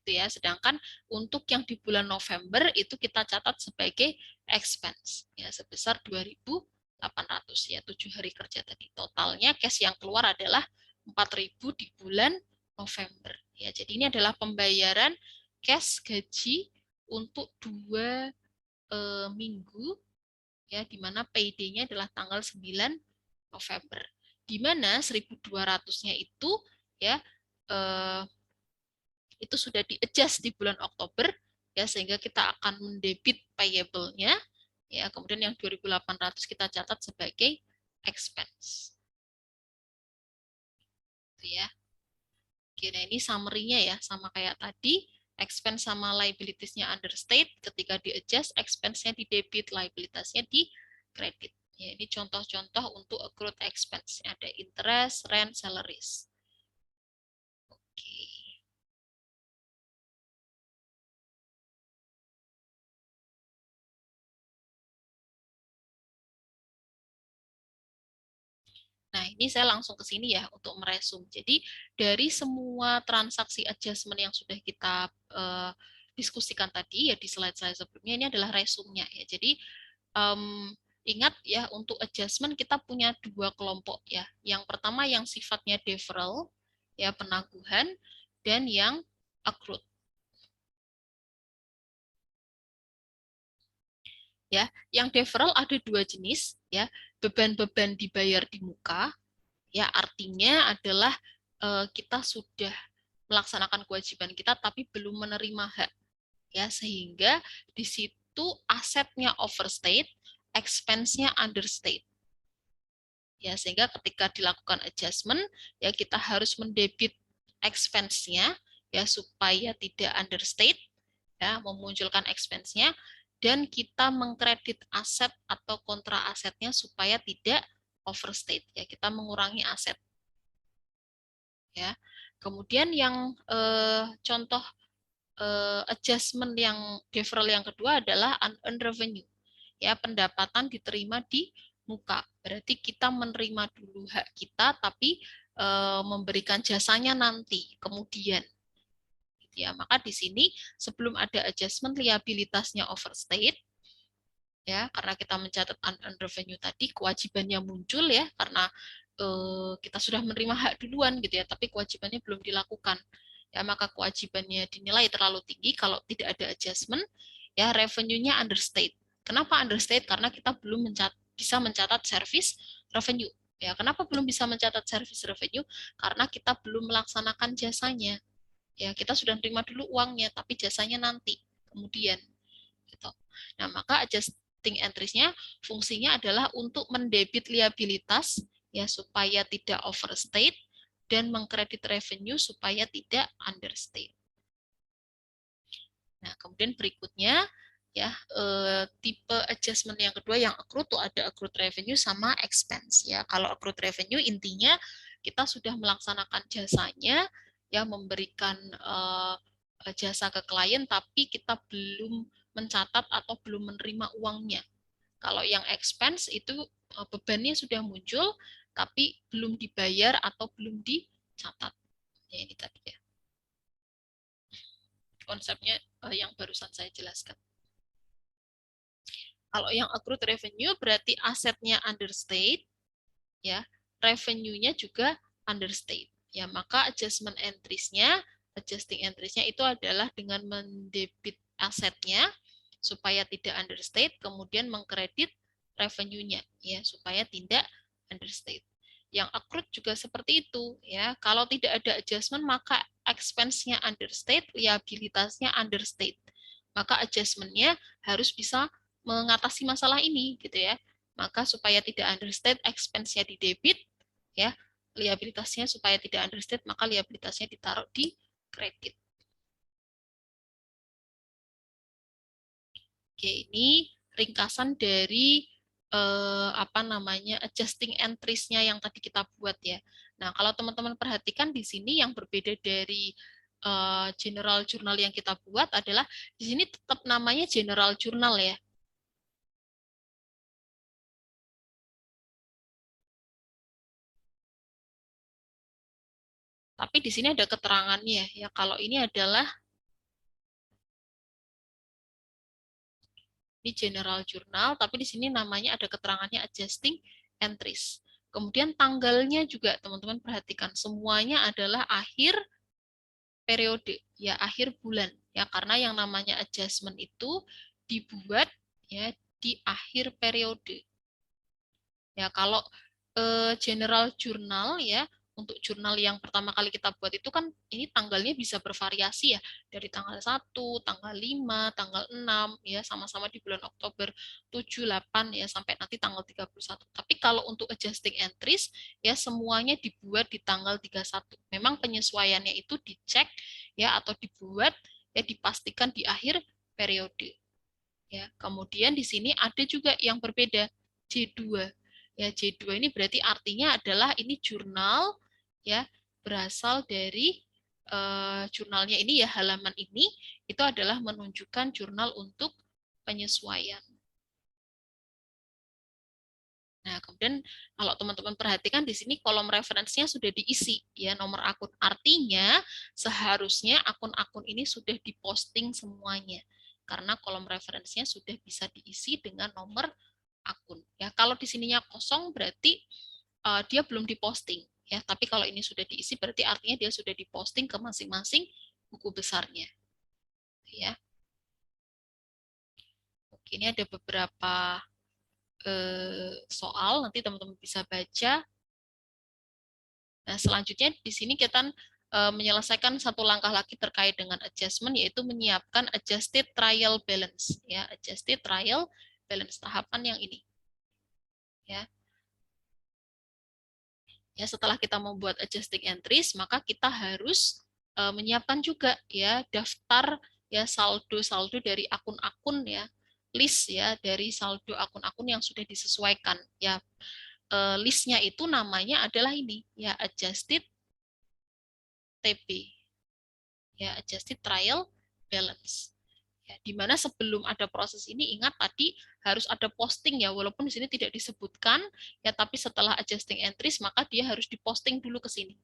Speaker 1: gitu ya. Sedangkan untuk yang di bulan November itu kita catat sebagai expense ya, sebesar 2.800 ya, 7 hari kerja tadi. Totalnya cash yang keluar adalah 4.000 di bulan November ya. Jadi ini adalah pembayaran cash gaji untuk 2 minggu ya, di mana payday-nya adalah tanggal 9 November. Di mana 1.200-nya itu ya itu sudah di-adjust di bulan Oktober ya, sehingga kita akan mendebit payable-nya ya, kemudian yang 2.800 kita catat sebagai expense. Gitu ya. Oke, nah ini summary-nya ya, sama kayak tadi, expense sama liabilities-nya understate, ketika di-adjust, expense-nya di debit, liabilities-nya di credit. Ya, ini contoh-contoh untuk accrued expense. Ada interest, rent, salaries. Oke. Nah, ini saya langsung ke sini ya untuk meresum. Jadi, dari semua transaksi adjustment yang sudah kita diskusikan tadi ya di slide-slide sebelumnya, ini adalah resumnya ya. Jadi, ingat ya, untuk adjustment kita punya dua kelompok ya. Yang pertama yang sifatnya deferral, ya penangguhan, dan yang accrued. Ya, yang deferral ada dua jenis ya, beban-beban dibayar di muka. Ya, artinya adalah kita sudah melaksanakan kewajiban kita tapi belum menerima hak. Ya, sehingga di situ asetnya overstate, expense-nya understate. Ya, sehingga ketika dilakukan adjustment, ya kita harus mendebit expense-nya ya supaya tidak understate, ya, memunculkan expense-nya, dan kita mengkredit aset atau kontra asetnya supaya tidak overstate, ya kita mengurangi aset. Ya. Kemudian yang contoh adjustment yang deferral yang kedua adalah unearned revenue. Ya, pendapatan diterima di muka. Berarti kita menerima dulu hak kita tapi memberikan jasanya nanti kemudian. Gitu ya. Maka di sini sebelum ada adjustment liabilitasnya overstate ya, karena kita mencatat unearned revenue tadi, kewajibannya muncul ya, karena kita sudah menerima hak duluan gitu ya, tapi kewajibannya belum dilakukan ya, maka kewajibannya dinilai terlalu tinggi. Kalau tidak ada adjustment ya, revenue-nya understate. Kenapa understate? Karena kita belum bisa mencatat service revenue ya. Kenapa belum bisa mencatat service revenue? Karena kita belum melaksanakan jasanya ya, kita sudah terima dulu uangnya tapi jasanya nanti kemudian gitu. Nah, maka adjusting entries-nya fungsinya adalah untuk mendebit liabilitas ya supaya tidak overstate dan mengkredit revenue supaya tidak understate. Nah, kemudian berikutnya ya, tipe adjustment yang kedua yang accrued tuh ada accrued revenue sama expense ya. Kalau accrued revenue intinya kita sudah melaksanakan jasanya ya, memberikan jasa ke klien tapi kita belum mencatat atau belum menerima uangnya. Kalau yang expense itu bebannya sudah muncul tapi belum dibayar atau belum dicatat. Ya, ini tadi ya konsepnya yang barusan saya jelaskan. Kalau yang accrued revenue berarti asetnya understate, ya, revenue-nya juga understate. Ya, maka adjusting entries-nya itu adalah dengan mendebit asetnya supaya tidak understate, kemudian mengkredit revenue-nya ya supaya tidak understate. Yang accrued juga seperti itu ya. Kalau tidak ada adjustment maka expense-nya understate, liabilitasnya understate. Maka adjustment-nya harus bisa mengatasi masalah ini gitu ya. Maka supaya tidak understate, expense-nya di debit ya, liabilitasnya supaya tidak understate maka liabilitasnya ditaruh di kredit. Oke, ini ringkasan dari apa namanya adjusting entries-nya yang tadi kita buat ya. Nah, kalau teman-teman perhatikan di sini yang berbeda dari general journal yang kita buat adalah di sini tetap namanya general journal ya. Tapi di sini ada keterangannya ya. Kalau ini adalah ini general journal, tapi di sini namanya ada keterangannya adjusting entries. Kemudian tanggalnya juga teman-teman perhatikan semuanya adalah akhir periode ya, akhir bulan ya, karena yang namanya adjustment itu dibuat ya di akhir periode. Ya, kalau general journal ya, untuk jurnal yang pertama kali kita buat itu kan ini tanggalnya bisa bervariasi ya, dari tanggal 1, tanggal 5, tanggal 6 ya, sama-sama di bulan Oktober, 7, 8 ya sampai nanti tanggal 31. Tapi kalau untuk adjusting entries ya semuanya dibuat di tanggal 31. Memang penyesuaiannya itu dicek ya atau dibuat ya dipastikan di akhir periode. Ya, kemudian di sini ada juga yang berbeda, J2. Ya, J2 ini berarti artinya adalah ini jurnal ya berasal dari jurnalnya ini ya halaman ini itu adalah menunjukkan jurnal untuk penyesuaian. Nah, kemudian kalau teman-teman perhatikan di sini kolom referensinya sudah diisi ya nomor akun. Artinya seharusnya akun-akun ini sudah diposting semuanya karena kolom referensinya sudah bisa diisi dengan nomor akun. Ya, kalau di sininya kosong berarti dia belum diposting ya. Tapi kalau ini sudah diisi berarti artinya dia sudah diposting ke masing-masing buku besarnya. Ya. Oke, ini ada beberapa soal nanti teman-teman bisa baca. Nah, selanjutnya di sini kita menyelesaikan satu langkah lagi terkait dengan adjustment, yaitu menyiapkan adjusted trial balance. Ya, adjusted trial balance tahapan yang ini. Ya, ya setelah kita membuat adjusting entries, maka kita harus menyiapkan juga ya daftar ya saldo-saldo dari akun-akun ya, list ya dari saldo akun-akun yang sudah disesuaikan. Ya, listnya itu namanya adalah ini ya adjusted TB ya adjusted trial balance ya di mana sebelum ada proses ini ingat tadi harus ada posting ya walaupun di sini tidak disebutkan ya tapi setelah adjusting entries maka dia harus diposting dulu ke sini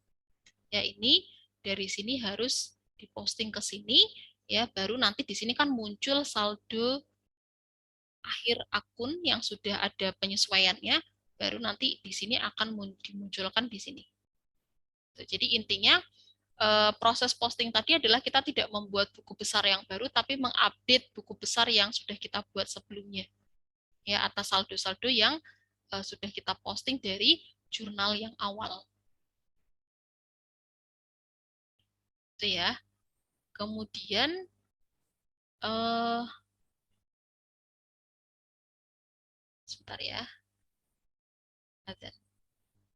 Speaker 1: ya ini dari sini harus diposting ke sini ya baru nanti di sini kan muncul saldo akhir akun yang sudah ada penyesuaiannya baru nanti di sini akan dimunculkan di sini jadi intinya proses posting tadi adalah kita tidak membuat buku besar yang baru, tapi mengupdate buku besar yang sudah kita buat sebelumnya. Ya, atas saldo-saldo yang sudah kita posting dari jurnal yang awal. Itu ya. Kemudian, sebentar ya.